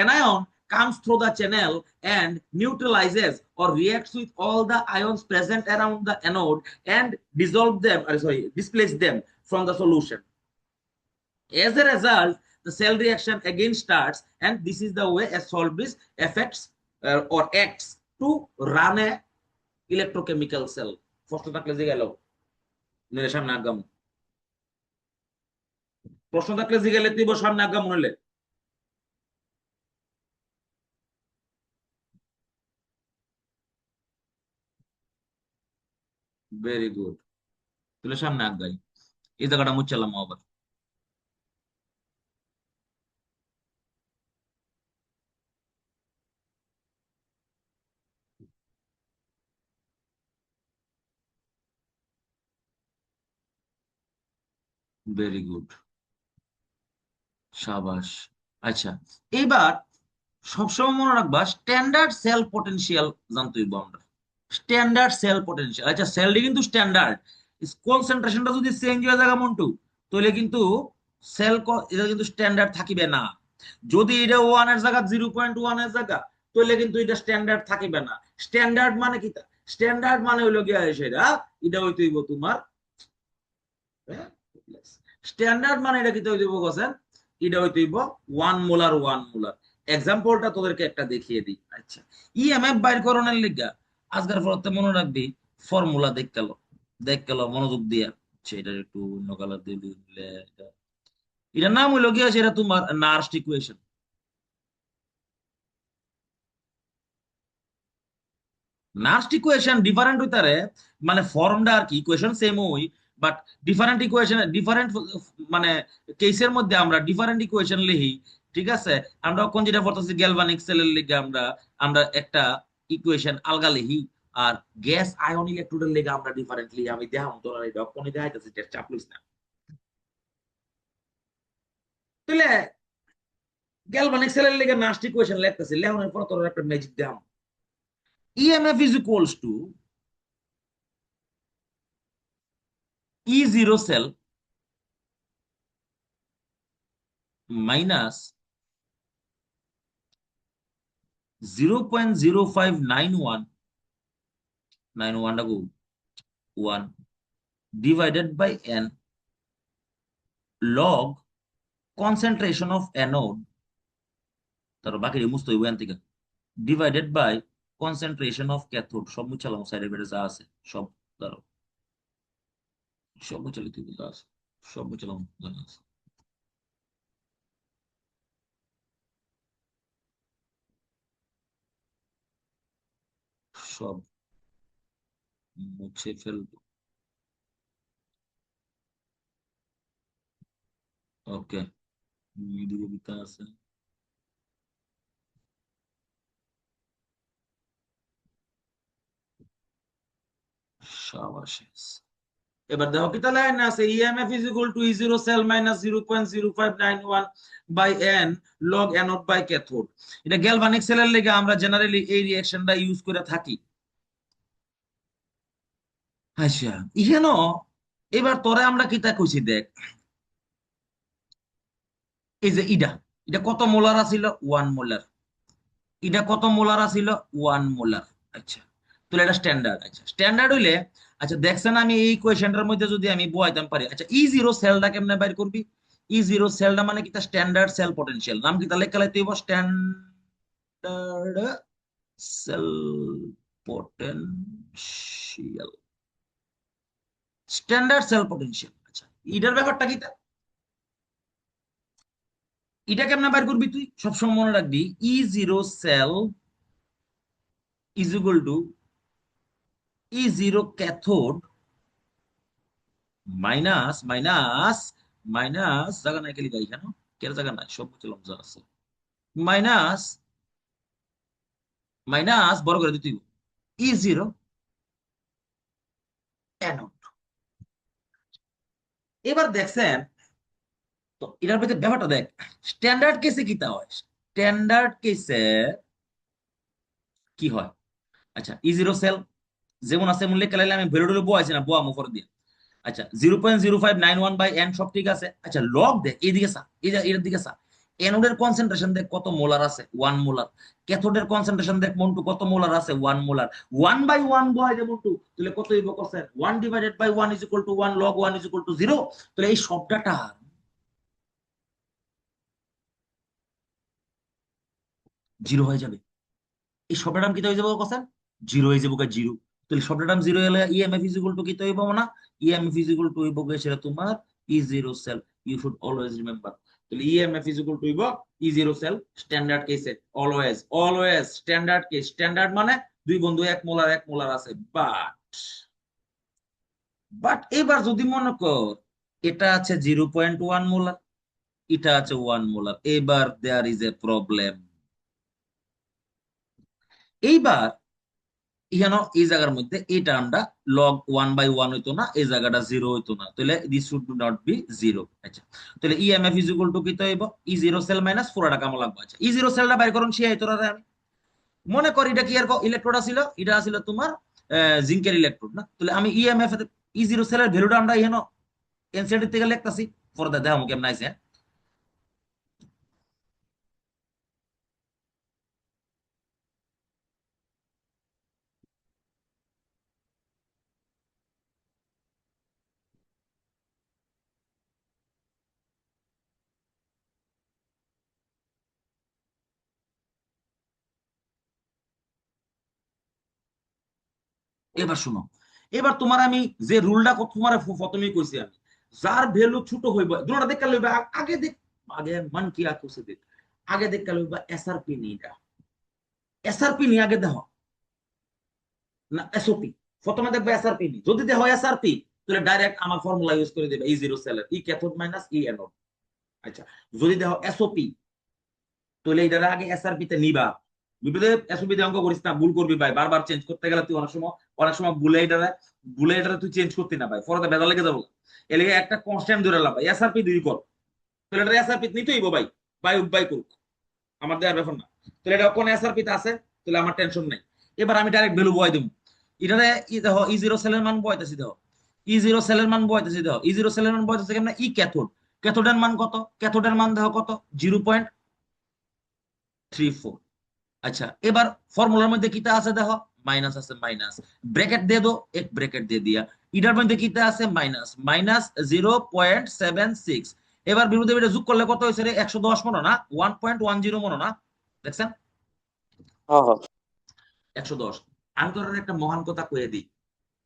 anion comes through the channel and neutralizes or reacts with all the ions present around the anode and displace them from the solution. As a result, the cell reaction again starts, and this is the way a salt bridge affects or acts to run a electrochemical cell. প্রশ্ন থাকলে জিগাইলো নইলে সামনে আগাম, প্রশ্ন থাকলে জিগাইলে তুই সামনে আগাম হইলে ভেরি গুড, তাহলে সামনে আগাই এই জায়গাটা মুচ্ছালাম আবার। ভেরি গুড, সাবাস। আচ্ছা, এবার সবসময় মনে রাখবা স্ট্যান্ডার্ড সেল পটেনশিয়াল জানতে হইব আমরা। স্ট্যান্ডার্ড সেল পটেনশিয়াল, আচ্ছা সেলটি কিন্তু স্ট্যান্ডার্ড, কনসেন্ট্রেশনটা যদি চেঞ্জ হয়ে যায় মন্টু তাহলে কিন্তু সেল এটা কিন্তু স্ট্যান্ডার্ড থাকিবে না। যদি এটা 1 এর জায়গা 0.1 এর জায়গা তাহলে কিন্তু এটা স্ট্যান্ডার্ড থাকিবে না। স্ট্যান্ডার্ড মানে কি? স্ট্যান্ডার্ড মানে হইলো গিয়া সেটা এটা হইতে হইব তোমার স্ট্যান্ডার্ড মানে এটা কি হইতে হইব গোছেন, এটা হইতে হইব 1 মোলার 1 মোলার। এক্সাম্পলটা তোদেরকে একটা দেখিয়ে দিই। আচ্ছা, ইএমএফ বাইর করণের লিগা আজকের পরতে মনে রাখবি ফর্মুলা দেখ গেল মনোযোগ দিয়া। সেটা একটু অন্য কালার দিয়ে দিলে এটার নাম হইলো গিয়া সেটা তোমার নার্স্ট ইকুয়েশন। নার্স্ট ইকুয়েশন ডিফারেন্ট হইতারে, মানে ফর্মটা আর কি ইকুয়েশন সেম হই, বাট ডিফারেন্ট ইকুয়েশন ডিফারেন্ট মানে কেসের মধ্যে আমরা ডিফারেন্ট ইকুয়েশন লিখি। ঠিক আছে, আমরা কোন যেটা পড়তেছি গ্যালভানিক সেলের লিগে আমরা আমরা একটা ইকুয়েশন আলগা লিখি, আর গ্যাস আয়ন ইলেকট্রোডের লিগে আমরা ডিফারেন্ট লিখি। আমি দেখাম তোরা এটা কোন দেখাইতেছি, চাপ লইস না। তাহলে গ্যালভানিক সেলের লিগে নার্স্ট ইকুয়েশন লিখতেছি, লেখনের পর তোরা একটা ম্যাজিক দেখাম। EMF is equals to E0 cell minus 0.0591 divided by n log concentration of anode, তার বাকি মুছতে হইব এন থেকে, divided by concentration of cathode। সব মুছালাম সাইডে বেড়ে যা আছে সব, ধরো সব মুছালি তুই যা আছে সব মুছালাম জানা আছে। সব মুছে ফেলবো। ওকে, ভিডিও দিতে আছে। সাবাস। এবার দেখো কি তাহলে লাইন আছে EMF is equal to E0 cell minus 0.0591 by n log anode by cathode. এটা গ্যালভানিক সেলের লেগে আমরা জেনারেলি এই রিঅ্যাকশনটা ইউজ করে থাকি। আচ্ছা, ইহেন এবার তোরে আমরা কিতা কইছি দেখ, এই যে ইডা এটা কত মোলার আছিল 1 মোলার, এটা কত মোলার আছিল 1 মোলার। আচ্ছা, তাহলে এটা স্ট্যান্ডার্ড। আচ্ছা স্ট্যান্ডার্ড হইলে, আচ্ছা দেখছেন আমি এই কোয়েশ্চেনটার মধ্যে যদি আমি বয়াইতাম পারি, আচ্ছা E0 সেলটা কেমনে বাইর করবি? E0 সেলটা মানে কি? Standard cell potential. নাম কি তাহলে লেখা লাইতে হইব standard cell potential, standard cell potential. আচ্ছা এটার ব্যাপারটা কি? এটা কেমনে বাইর করবি তুই? সবসময় মনে রাখবি E0 cell is equal to E0 cathode minus minus minus, জায়গা নাই খেলি গাই কেন, কেন জায়গা নাই, সব বুঝলাম যা আছে, মাইনাস মাইনাস বড় করে দিতে E0 অ্যানোড। এবার দেখছেন তো এটার ভিতরে ব্যাপারটা দেখ, স্ট্যান্ডার্ড কেসে কি তা হয়, স্ট্যান্ডার্ড কেসে কি হয়, আচ্ছা ই জিরো সেল যেমন আছে এমন লেখা লাইলে আমি ভ্যালুটা বয়াইছি না, বোয়া মুখর দিয়ে। আচ্ছা 0.0591/n সব ঠিক আছে। আচ্ছা লগ দেখ এইদিকে সা, এই যে এর দিকে সা, অ্যানোডের কনসেন্ট্রেশন দেখ কত মোলার আছে, 1 মোলার। ক্যাথোডের কনসেন্ট্রেশন দেখ মন্টু কত মোলার আছে, 1 মোলার। 1/1 বয় যে মন্টু, তাহলে কত হইব question, 1/1 is equal two 1, log 1 is equal two 0। তাহলে এই শব্দটা জিরো হয়ে যাবে, এই শব্দটার নাম কি হয়ে যাবে কোশ্চেন, জিরো হয়ে যাবো, জিরো। তাহলে শব্দটার নাম জিরো হলে ইএমএফ ইজ ইকুয়াল টু কি হইব না, ইএমএফ ইজ ইকুয়াল টু হইব সেটা তোমার E zero cell. You should always remember. তাহলে ইএমএফ ইজ ইকুয়াল টু হইব ই জিরো সেল স্ট্যান্ডার্ড কেসে, always always standard case. Standard মানে দুই বন্ধু 1 মোলার আছে, বাট এবার যদি মনে কর এটা আছে 0.1 মোলার, এটা আছে 1 মোলার, এবার দেয়ার ইজ এ প্রবলেম। এইবার ইহানো এই জায়গার মধ্যে এই টার্মটা লগ 1/1 হইতো না, এই জায়গাটা 0 হইতো না, তাহলে দিস শুড নট বি 0। আচ্ছা তাহলে ইএমএফ ইজ ইকুয়াল টু কি হইব, ই জিরো সেল মাইনাস 4 টাকা লাগবে। আচ্ছা ই জিরো সেলটা বাইর করুন সে হইতো না, আমি মনে করি এটা কি আর ইলেকট্রোড ছিল, এটা ছিল তোমার জিঙ্কের ইলেকট্রোড না, তাহলে আমি ইএমএফ ই জিরো সেলের ভ্যালুটা আমরা ইহানো এনসিআরটি থেকে লিখতাছি, পরে দেখো কেমন আইছে। এবার শুনো, এবার তোমার আমি যে রুলটা তোমার প্রথমেই কইছি আমি, যার ভ্যালু ছোট হইব দুটোটা দেখে লইবা, আগে দেখ, আগে মান কি আকুছে দেখ, আগে দেখে লইবা এসআরপি নিটা, এসআরপি নি আগে দেখো না এসওপি, প্রথমে দেখবে এসআরপি নি, যদি দেখো এসআরপি তাহলে ডাইরেক্ট আমার ফর্মুলা ইউজ করে দেবে ই জিরো সেলের ই ক্যাথোড মাইনাস ই অ্যানোড। আচ্ছা যদি দেখো এসওপি তাহলে এটার আগে এসআরপি তে নিবা, বিপদে এসওপি তে অঙ্ক করিস না, ভুল করবি ভাই, বারবার চেঞ্জ করতে গেলে তুই অনেক সময় বুলে এটারে তুই চেঞ্জ করতি না ভাই, পরে বেদা লেগে যাবো। এলিগে একটা কনস্ট্যান্ট ধরে লাভ, এসআরপি দুই কর, তাহলে এটা এসআরপি নিতেই হইব ভাই, বাই করুক, আমার দেওয়ার ব্যাপার না। তাহলে এটা কোন এসআরপি তে আছে, তাহলে আমার টেনশন নাই। এবার আমি ডাইরেক্ট ভ্যালু বয় দেবো, এটারে দেখো ই জিরো সেলের মান বয়তেছি, দেখো ই জিরো সেলের মান বয়তেছি, দেখো ই জিরো সেলের মান বয়তেছি কেমন, ই ক্যাথোড, ক্যাথোডের মান কত, ক্যাথোডের মান দেখো কত, 0.34। আচ্ছা এবার ফর্মুলার মধ্যে কিটা আছে দেখো, মাইনাস আছে, মাইনাস ব্র্যাকেট দিয়ে দো, এক ব্র্যাকেট দিয়ে দিয়া, ইটার মধ্যে কিটা আছে মাইনাস, মাইনাস 0.76। এবার বিরুদ্ধে এটা যোগ করলে কত হয়েছে রে, 110 মনে না, 1.10 মনে না, দেখছেন হ্যাঁ হ্যাঁ 110। আমি তোর একটা মহান কথা কয়ে দিই,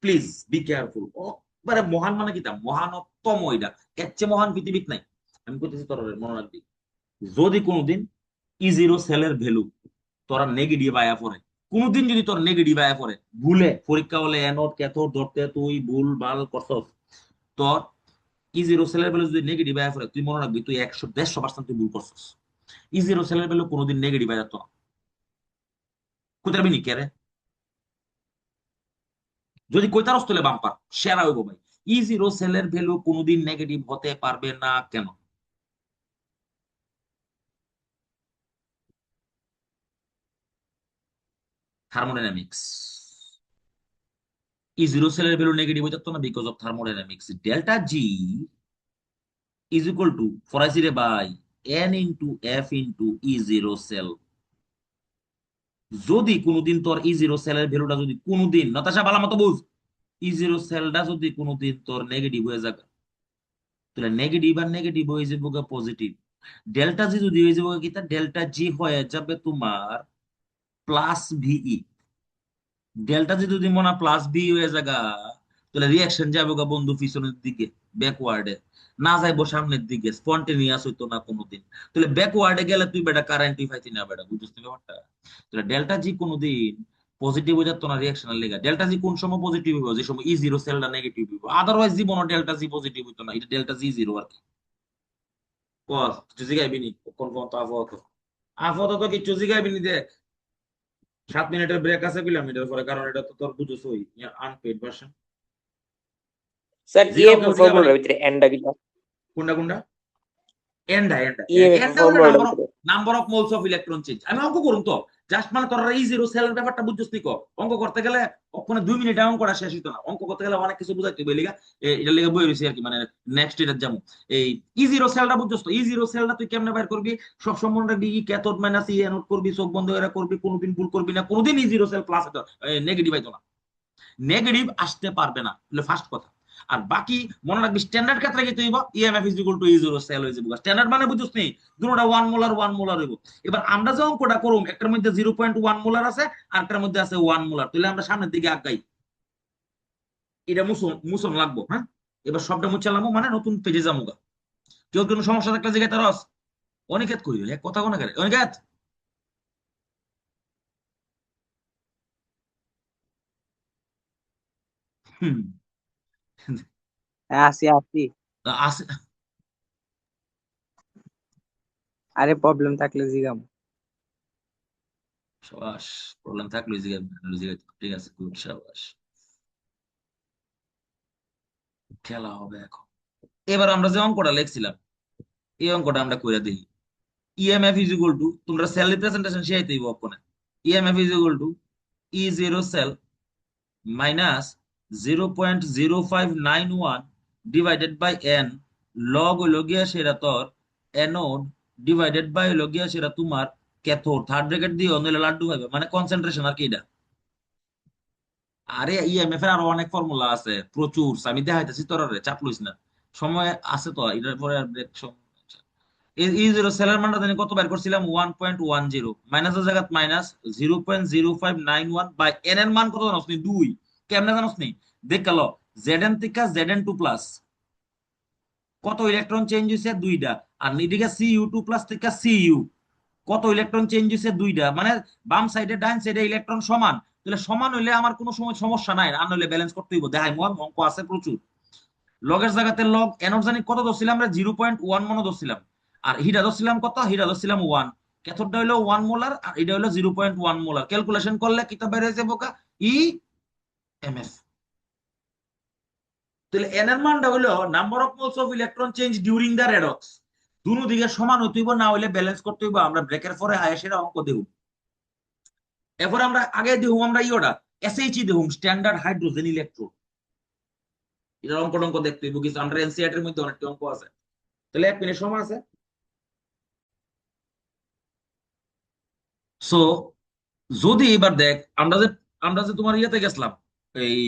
প্লিজ বি কেয়ারফুল। ও মানে মহান মানে কি, তা মহানতম, এটা এর চেয়ে মহান পৃথিবীত নাই। আমি কইতেছি তোর মনে রাখবি, যদি কোনোদিন ই জিরো সেলের ভ্যালু তোরা নেগেটিভ আয়া পড়ে, কোনোদিন যদি তোর নেগেটিভ আয়া পড়ে, ভুলে পরীক্ষা হলে এনট ক্যাথোড ধরতে তুই ভুল ভাল করছস, তোর ই জিরো সেলের ভ্যালু যদি নেগেটিভ আয়া পড়ে, তুই মনে রাখবি তুই 100-150% তুই ভুল করছস। ই জিরো সেলের ভ্যালু কোনোদিন নেগেটিভ আয়া যেত না, কইতে পারবি নি কে রে? যদি কইতারস তাহলে বাম্পার সেরা হইব ভাই। ই জিরো সেলের ভ্যালু কোনোদিন নেগেটিভ হতে পারবে না, কেন? থার্মোডাইনামিক্স, ই জিরো সেলের ভ্যালু নেগেটিভ হয়ে যেত না because of thermodynamics. Delta G is equal to ফরাসিরে by n into f into E zero cell. যদি কোনোদিন তোর ই জিরো সেলের ভ্যালুটা যদি কোনোদিন, নতাশা ভালো মতো বুঝ, ই জিরো সেলটা যদি কোনোদিন তোর নেগেটিভ হয়ে যায়, তাহলে নেগেটিভ আর নেগেটিভ হয়ে যাবে পজিটিভ। ডেল্টা জি যদি হয়ে যাবে কি, তা ডেল্টা জি হয়ে যাবে তোমার প্লাস ভিই। ডেল্টা জি যদি মনে প্লাস বি হয়ে জায়গা, তাহলে রিয়াকশন যাবে গা বন্ধু পিছনের দিকে, ব্যাকওয়ার্ডে, না যাইবো সামনের দিকে, স্পন্টেনিয়াস হইতো না কোনোদিন। তাহলে ব্যাকওয়ার্ডে গেলে তুই বেটা কারেন্টই পাইতি না বেটা, বুঝছিস না ব্যাপারটা? তাহলে ডেল্টা জি কোনোদিন পজিটিভ হয়ে যেত না রিয়াকশনের লেগে। ডেল্টা জি কোন সময় পজিটিভ হইব, যে সময় ই জিরো সেলটা নেগেটিভ হইব, আদারওয়াইজ জীবন ডেল্টা জি পজিটিভ হইতো না, এটা ডেল্টা জি জিরো আর কি। কস কিছু জিগাইবি নি কোন কোন তো আপাতত, আপাতত কিছু জিগাইবি নি দেখ, 7 মিনিটের ব্রেক আছে কিলোমিটার পরে, কারণ এটা তো তোর বুঝছোই unpaid version. Sir zero EF কেউ জিজ্ঞাসা ফর্মুলার করে ভিতরে এন্ডা কিটা কোনটা কোনটা এন্ডা এন্ডা ইএফ এন্ডা হলো ফর্মুলার ভিতরে number of moles of electron change. আমি অঙ্ক করুন তো, জাস্ট মানে তোরা এই জিরো সেলের ব্যাপারটা বুঝছিস নি কো? অঙ্ক করতে গেলে ওখানে 2 মিনিট অঙ্ক করা শেষ হইতো না। অঙ্ক করতে গেলে অনেক কিছু বুঝাইতে হবে লিগা এটা লিগা বই রইছে আর কি, মানে নেক্সট এটা যাবো। এই ই জিরো সেলটা বুঝছস তো? ই জিরো সেলটা তুই কেমনে বের করবি? সব সময় রাখবি ই ক্যাথোড মাইনাস ই অ্যানোড করবি, চোখ বন্ধ করে করবি, কোনোদিন ভুল করবি না, কোনোদিন E zero cell plus negative আইতো না, নেগেটিভ আসতে পারবে না, ফার্স্ট কথা। আর বাকি মনে রাখবি স্ট্যান্ডার্ড ক্ষেত্রে কি হইব, EMF is equal to E zero cell হয়ে যাবে। স্ট্যান্ডার্ড মানে বুঝছস নি, দুটোটা 1 মোলার হইব। এবার আমরা যে অঙ্কটা করুম, একটার মধ্যে 0.1 মোলার আছে আর একটার মধ্যে আছে 1 মোলার, তাহলে আমরা সামনের দিকে আগাই, এটা মুছন লাগবো। হ্যাঁ, এবার সবটা মুছালামো মানে নতুন পেজে যাবো গা। কেউ কোনো সমস্যা থাকলে জিজ্ঞাসা রস। অনিকেত কই এক কথা কোনা করে অনিকেত? হুম, হ্যাঁ, আছি আছি। আছে। আরে প্রবলেম থাকলে জিগাম। সাবাস, প্রবলেম থাকলে জিজ্ঞাসা, ঠিক আছে, গুড, সাবাস। খেলা হবে এখন। এবার আমরা যে অঙ্কটা লিখছিলাম, এই অঙ্কটা আমরা কইরা দিই। ইএমএফ ইজ ইকুয়াল টু, তোমরা সেল রিপ্রেজেন্টেশন শিখাইতেই অঙ্কনে। EMF is equal to E zero cell minus 0.0591 divided by n log হইল গিয়া সেটা তোর অ্যানোড ডিভাইডেড বাই হইল গিয়া সেটা তোমার ক্যাথোড, থার্ড ব্র্যাকেট দিয়ে নইলে লাড্ডু পাইবে, মানে কনসেন্ট্রেশন আর কি এটা। আরে ইএমএফ এর আরো অনেক ফর্মুলা আছে প্রচুর, আমি দেখাইতেছি তোরা, চাপ লইস না, সময় আছে তো এটার পরে আর ব্রেক। ই জিরো সেলের মানটা জানি কত বের করছিলাম, 1.10, মাইনাসের জায়গা মাইনাস 0.0591 বাই এন এর মান কত জানোস নি? 2। কেমনে জানোস নি? দেখ গেল জেড এন থেকে জেড এন টু প্লাস কত ইলেকট্রন চেঞ্জ হয়েছে? 2টা। আর এদিকে সি ইউ টু প্লাস থেকে সি ইউ কত ইলেকট্রন চেঞ্জ হয়েছে? 2টা। মানে বাম সাইডে ডাইন সাইডে ইলেকট্রন সমান, তাহলে সমান হইলে আমার কোনো সময় সমস্যা নাই, আর নইলে ব্যালেন্স করতে হইব। দেখাই অঙ্ক আছে প্রচুর। লগের জায়গাতে লগ এনোড জানি কত ধরছিলাম আমরা? 0.1 মনে ধরছিলাম। আর হিটা ধরছিলাম কত? হিটা ধরছিলাম 1। ক্যাথোডটা হইলো 1 মোলার আর এটা হইলো 0.1 মোলার। ক্যালকুলেশন করলে কিতা বের হয়ে যাবে? E M F. তাহলে এন এর মানটা হইলো number of moles of electron change during the redox. দুনো দিকে সমান হইতে হইব, না হইলে ব্যালেন্স করতে হইব। আমরা ব্রেকের পরে আয়েসের অঙ্ক দেব। এরপর আমরা আগে দেব আমরা ইওটা এসএইচই দেব, স্ট্যান্ডার্ড হাইড্রোজেন ইলেকট্রোড। এটার অঙ্ক টঙ্ক দেখতে হইব কিছু, আমরা এনসিইআরটি এর মধ্যে অনেকটা অঙ্ক আছে। তাহলে 1 মিনিট সময় আছে। সো যদি এবার দেখ, আমরা যে তোমার ইয়েতে গেছিলাম, এই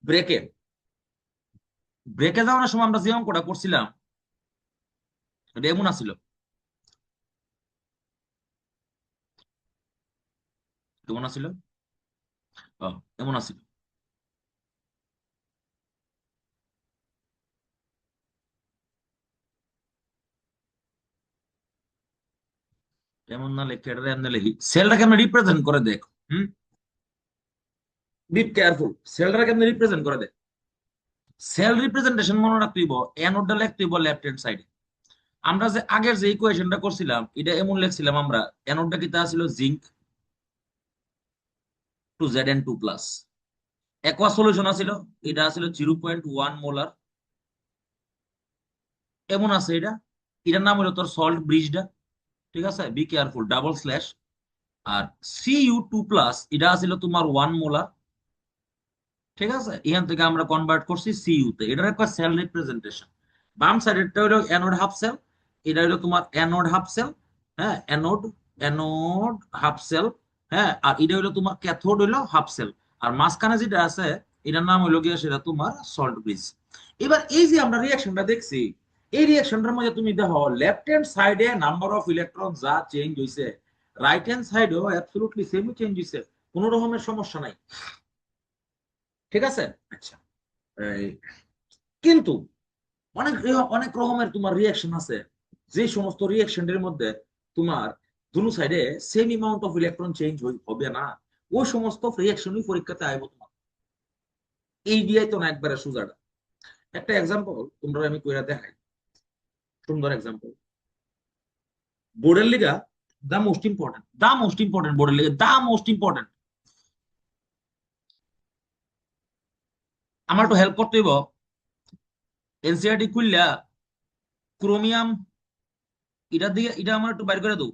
ব্রেকে ব্রেকে যাওয়ার সময় আমরা যে অঙ্কটা করছিলাম এটা এমন আছিল, কেমন আছিল? এমন আছিল। এমন না লিখে এটা এমনি লিখি, সেলটাকে আমরা রিপ্রেজেন্ট করে দেখ। হুম, বি কেয়ারফুল, সেলটাকে আমরা রিপ্রেজেন্ট করে দেখ। সেল রিপ্রেজেন্টেশন মনে রাখতে হইব, অ্যানোডটা লিখতে হইব লেফট হ্যান্ড সাইডে। আমরা যে আগের যে ইকুয়েশনটা করছিলাম এটা এমন লিখছিলাম আমরা, অ্যানোডটা কি তা ছিল zinc two Z N two plus. Aqua solution আছিল, এটা ছিল 0.1 মোলার। এমন আছে এটা, এটার নাম হলো তোর সল্ট ব্রিজটা। ঠিক আছে, বি কেয়ারফুল, ডাবল স্ল্যাশ। আর সিইউ টু প্লাস এটা ছিল তোমার 1 মোলার। ঠিক আছে, এখান থেকে আমরা কনভার্ট করছি সিইউ তে। এটার একটা সেল রিপ্রেজেন্টেশন। বাম সাইডেরটা হলো অ্যানোড হাফ সেল, এটা হলো তোমার অ্যানোড হাফ সেল। হ্যাঁ, অ্যানোড অ্যানোড হাফ সেল। হ্যাঁ, আর এটা হলো তোমার ক্যাথোড হলো হাফ সেল। আর মাঝখানে যেটা আছে এটার নাম হলো গিয়ে সেটা তোমার সল্ট ব্রিজ। এবার এই যে আমরা রিয়াকশনটা দেখছি, এই রিয়াকশনটার মধ্যে তুমি দেখো লেফট হ্যান্ড সাইডে নাম্বার অফ ইলেকট্রন যা চেঞ্জ হইছে, রাইট হ্যান্ড সাইডেও অ্যাবসলিউটলি সেমই চেঞ্জ হইছে, কোনো রকমের সমস্যা নাই। ঠিক আছে, আচ্ছা। কিন্তু অনেক অনেক রকমের তোমার রিয়াকশন আছে, যে সমস্ত রিয়াকশনের মধ্যে তোমার দুনো সাইডে same amount of electron change হবে না, ওই সমস্ত রিয়াকশনই পরীক্ষাতে আইব তোমার। এই দিয়ে তো না একবারে সোজাটা। একটা এক্সাম্পল তোমরা আমি কইরা দেখাই, সুন্দর এক্সাম্পল বোর্ডের লিগা। দা মোস্ট ইম্পর্টেন্ট বোর্ডের লিগা, দা মোস্ট ইম্পর্টেন্ট। আমার একটু হেল্প করতে হইব। এনসিআরটি খুললা ক্রোমিয়াম এটা দিয়ে এটা আমার একটু বাইর করে দাও।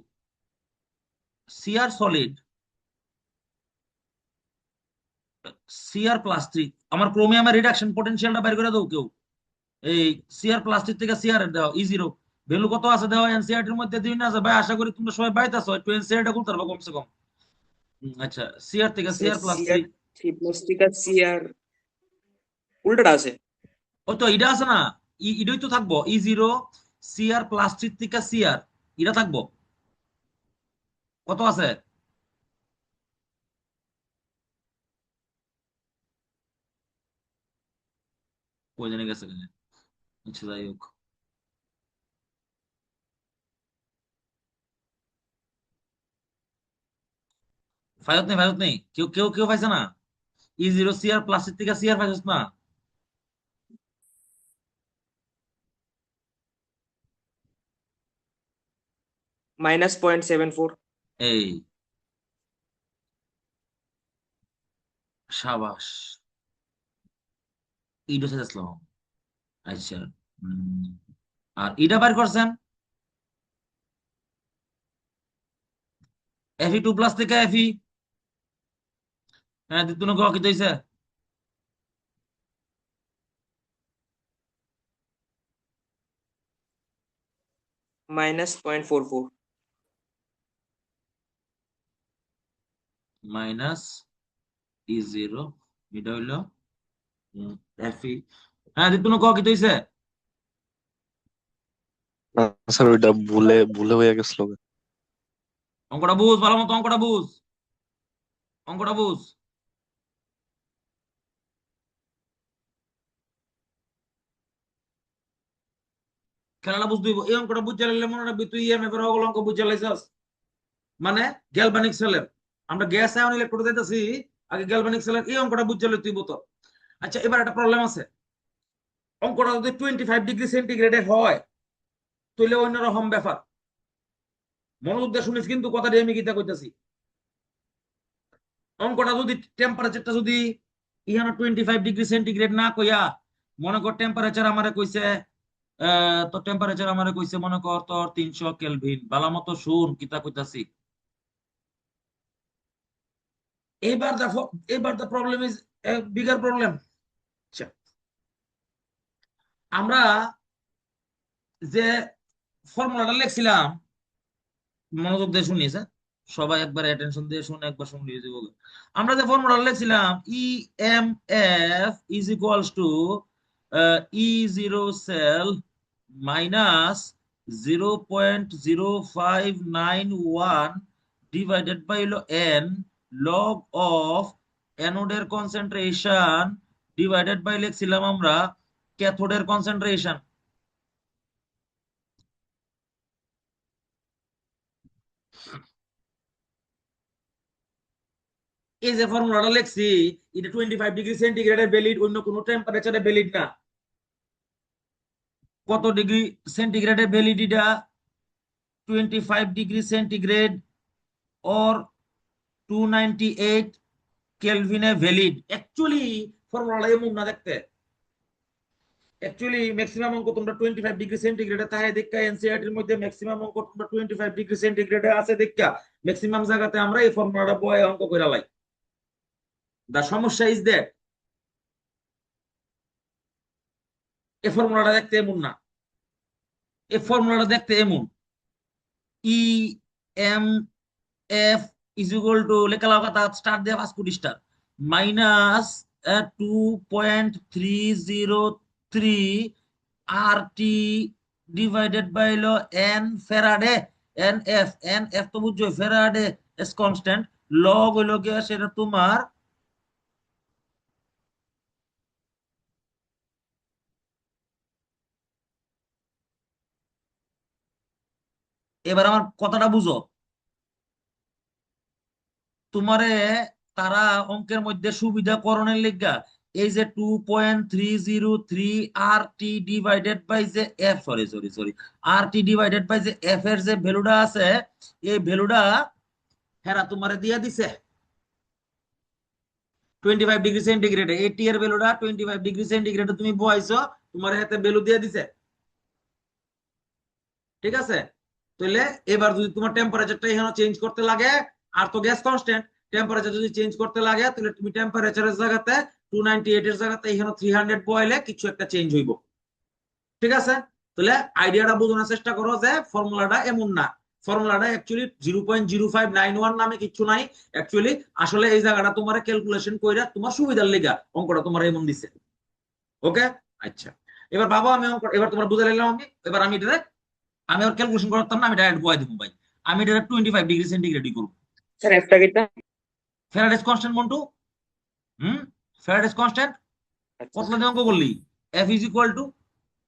সিআর সলিড, সিআর প্লাস্টিক, আমার ক্রোমিয়ামের রিডাকশন পটেনশিয়ালটা বাইর করে দাও কেউ। এই সিআর প্লাস্টিক থেকে সিআর দাও ই জিরো, ভ্যালু কত আছে দাও। এনসিআরটির মধ্যে দিন আছে ভাই, আশা করি তোমরা সবাই পাইতাছো, একটু এনসিআরটা খুলতে পারবো কমসে কম। আচ্ছা, সিআর থেকে CR CR plastic, three plastic আর সিআর উল্টাটা আছে। ওই তো এটা আছে না, ইডই তো থাকবো ই জিরো, সিআর প্লাস্টিক থেকে সিআর, এটা থাকবো। কত আছে? কই জানি গেছে কেন। আচ্ছা যাই হোক, ফাইলত নেই, কেউ কেউ কেউ পাইছে না? ই জিরো সিআর প্লাস্টিক থেকে সিআর পাইছিস না? -0.74। এই সাবাস, ইডো সাজেসলাম। আচ্ছা, উম, আর ইডা বার করছেন এফি টু প্লাস থেকে এফি। হ্যাঁ, দিতুন কি হইছে? -0.44। মাইনাস ই জিরো, এটা হইলো এফি। হ্যাঁ, দিতুন কি হইছে? না স্যার, ওইটা ভুলে ভুলে হয়ে গেছিল। অঙ্কটা বুঝ ভালো মতো, অঙ্কটা বুঝ, অঙ্কটা বুঝ। খেলাটা বুঝতে হইব। এই অঙ্কটা বুঝতে লাগলে মনে রাখবি তুই ইএমএফ এর অঙ্ক বুঝতে লাইছাস। মানে গ্যালভানিক সেলের, আমরা গ্যাস আয়ন ইলেকট্রোড দিতেছি, আগে গ্যালভানিক সেলের এই অঙ্কটা বুঝতে লই তুই তো। আচ্ছা, এবার একটা প্রবলেম আছে। অঙ্কটা যদি 25 ডিগ্রি সেন্টিগ্রেডে হয় তাহলে অন্যরকম ব্যাপার। মনোযোগ দিয়ে শুনিস কিন্তু কথাটা আমি গীতা কইতাছি। অঙ্কটা যদি টেম্পারেচারটা যদি ইহানো 25 ডিগ্রি সেন্টিগ্রেড না কইয়া, মনে কর টেম্পারেচার আমারে কইছে, তো টেম্পারেচার আমারে কইছে মনে কর তোর 300 কেলভিন। বালা মতো শুন কিতা কইতাছি। এবার দেখো, এবার the problem is bigger problem. আমরা যে ফর্মুলাটা লিখছিলাম, মনোযোগ দিয়ে শুনিস, হ্যাঁ? সবাই একবার অ্যাটেনশন দিয়ে শুনে একবার শুনলিয়ে দিব। আমরা যে ফর্মুলা লিখছিলাম E M F is equals to E zero cell minus 0.0591 divided by হলো এন লগ অফ অ্যানোডের কনসেন্ট্রেশন ডিভাইডেড বাই লিখছিলাম আমরা ক্যাথোডের কনসেন্ট্রেশন। এই যে ফর্মুলাটা লিখছি, এটা 25 ডিগ্রি সেন্টিগ্রেডে ভ্যালিড, অন্য কোনো টেম্পারেচারে ভ্যালিড না। কত ডিগ্রি সেন্টিগ্রেডে ভ্যালিড এটা? 25 ডিগ্রি সেন্টিগ্রেড অর 298 কেলভিনে ভ্যালিড। অ্যাকচুয়ালি ফর্মুলাটা এমন না দেখতে। অ্যাকচুয়ালি ম্যাক্সিমাম অঙ্ক তোমরা 25 ডিগ্রি সেন্টিগ্রেডে তাই দেখা, এনসিআরটির মধ্যে ম্যাক্সিমাম অঙ্ক তোমরা 25 ডিগ্রি সেন্টিগ্রেডে আছে দেখা। ম্যাক্সিমাম জায়গাতে আমরা এই ফর্মুলাটা বয়ে অঙ্ক করে লাই। দা সমস্যা ইজ দ্যাট এই ফর্মুলাটা দেখতে এমন না। এই ফর্মুলাটা দেখতে এমন, E M F is equal to লেখা লাও কথা স্টার দিয়ে 5 কোটি star minus 2.303 R T divided by low N Faraday. N F তো বুঝছো, ফেরাডে এস কনস্ট্যান্ট, লগ হইলো গিয়া সেটা তোমার এবার আমার কথাটা বুঝো। তোমারে তারা অঙ্কের মধ্যে সুবিধাকরণের লিগা এই যে 2.303 আর টি ডিভাইডেড বাই যে F, sorry sorry sorry, R T divided by যে এফ এর যে ভ্যালুটা আছে, এই ভ্যালুটা হেরা তোমারে দিয়ে দিছে। 25 ডিগ্রি সেন্টিগ্রেডে, এই টি এর ভ্যালুটা 25 ডিগ্রি সেন্টিগ্রেডে তুমি বসাইছো, তোমার হাতে ভ্যালু দিয়ে দিছে, ঠিক আছে? তাহলে এবার যদি তোমার টেম্পারেচারটা এখানে চেঞ্জ করতে লাগে, আর তো গ্যাস কনস্ট্যান্ট, টেম্পারেচার যদি চেঞ্জ করতে লাগে তাহলে তুমি টেম্পারেচারের জায়গাতে 298 এর জায়গাতে এখানে 300 বয়ালে কিছু একটা চেঞ্জ হইব, ঠিক আছে? তাহলে আইডিয়াটা বোঝানোর চেষ্টা করো যে ফর্মুলাটা এমন না, ফর্মুলাটা অ্যাকচুয়ালি 0.0591 নামে কিছু নাই, অ্যাকচুয়ালি আসলে এই জায়গাটা তোমার ক্যালকুলেশন কইরা তোমার সুবিধার লেগা অঙ্কটা তোমার এমন দিছে। ওকে, আচ্ছা, এবার বাবা আমি এবার তোমার বুঝে নিলাম, এবার আমি আর ক্যালকুলেশন করতাম না, আমি ডাইরেক্ট বয় দিব ভাই, আমি ডাইরেক্ট 25 ডিগ্রি সেন্টিগ্রেডই করব। স্যার একটা কিটা Faraday's constant Montu, Faraday's constant আচ্ছা কত দিয়ে অঙ্ক করলি? F is equal to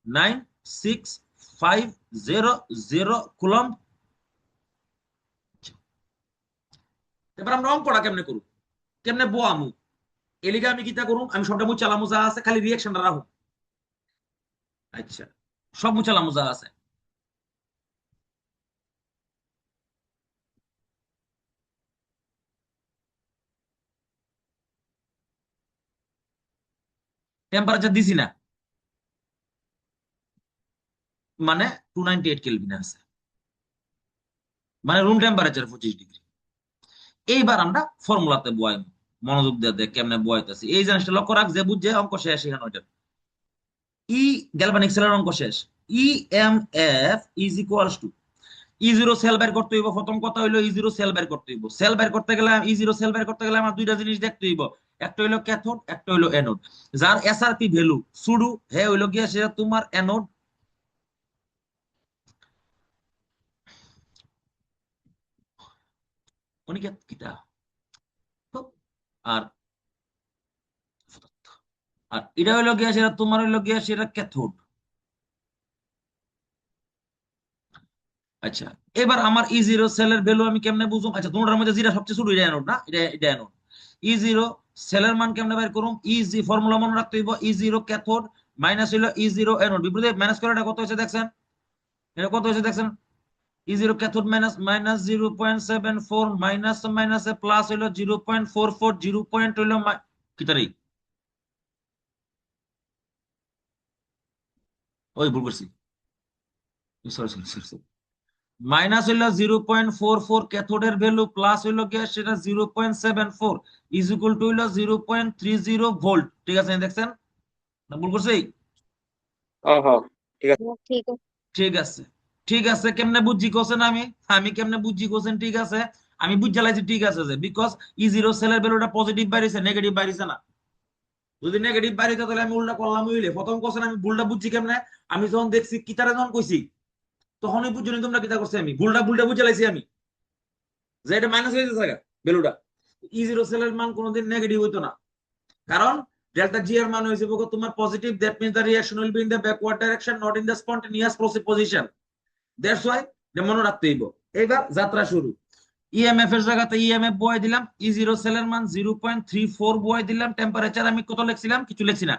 96500 coulomb. এবার আমরা অঙ্কটা কেমনে করব, কেমনে বোয়ামু, এলিগে আমি কিতা করুম, আমি সবটা মুচালামু যা আছে, খালি রিঅ্যাকশনটা রাখুন। আচ্ছা, সব মুচালামু যা আছে, টেম্পারেচার দিছি না, মানে 298 কেলভিন আছে, মানে রুম টেম্পারেচার 25 ডিগ্রি। এইবার আমরা ফর্মুলাতে বয়াম, মনোযোগ দিয়ে দেখ কেমনে বয়াইতেছি, এই জিনিসটা লক্ষ্য রাখ, যে বুঝছে অঙ্ক শেষ এখানে ওইটা। ই গ্যালভানিক সেলের অঙ্ক শেষ, E M F is equals to E0 cell বের করতে হইব, প্রথম কথা হইলো E0 সেল বের করতে হইব, সেল বের করতে গেলে E0 সেল বের করতে গেলে আমার দুইটা জিনিস দেখতে হইব, একটা হইলো ক্যাথোড, একটা হইলো অ্যানোড। যার এসআরপি ভ্যালু শুরু হে হইলো গিয়া সেটা তোমার অ্যানোড, অনিকেত কিটা, আর আর এটা হইলো গিয়া সেটা তোমার হইলো গিয়া সেটা ক্যাথোড। আচ্ছা, এবার আমার E0 সেলের ভ্যালু আমি কেমনে বুঝুম? আচ্ছা, তোমার মধ্যে যেটা সবচেয়ে ছোট এটা অ্যানোড না, এটা অ্যানোড। E0 সেলের মান কেমনে বের করুম? ইজি ফর্মুলা মনে রাখতে হইব, E0 ক্যাথোড মাইনাস হইলো E0 অ্যানোড, বিপরীতে মাইনাস করে এটা কত হয়েছে দেখছেন, এটা কত হয়েছে দেখছেন, E0 cathode minus minus 0.74 minus মাইনাসে প্লাস হইলো 0.44, 0 পয়েন্ট হইলো কি তারি, ওই ভুল করছি, সরি সরি সরি, মাইনাস হইলো 0.44 ক্যাথোডের ভ্যালু, প্লাস হইলো গিয়া সেটা 0.74 ইজ ইকুয়াল টু হইলো 0.30 ভোল্ট, ঠিক আছে দেখছেন না ভুল করছি? ও হো ঠিক আছে ঠিক আছে। ঠিক আছে, ঠিক আছে, কেমনে বুঝছি কোসেন আমি, আমি কেমনে বুঝছি কোসেন, ঠিক আছে, আমি বুঝতে লাইছি, ঠিক আছে, যে বিকজ E0 সেলের ভ্যালুটা পজিটিভ বাইরেছে, নেগেটিভ বাইরেছে না, যদি নেগেটিভ বাইরেছে তাহলে আমি উল্টা করলাম, হইলে প্রথম কোসেন আমি ভুলটা বুঝছি কেমনে, আমি যখন দেখছি কিতারে যখন কইছি তখনই বুঝছি তোমরা কিতা করছে, আমি ভুলটা ভুলটা বুঝে লাইছি আমি, যে এটা মাইনাস হয়ে যাচ্ছে ভ্যালুটা। E0 সেলের মান কোনোদিন নেগেটিভ হইতো না, কারণ ডেল্টা জি এর মান হয়েছে তোমার positive, that means the reaction will be in the backward direction, not in the spontaneous position, that's why এটা মনে রাখতে হইব। এইবার যাত্রা শুরু, ইএমএফ এর জায়গাতে ইএমএফ বয় দিলাম, E0 সেলের মান 0.34 বয় দিলাম, টেম্পারেচার আমি কত লিখছিলাম, কিছু লিখছি না,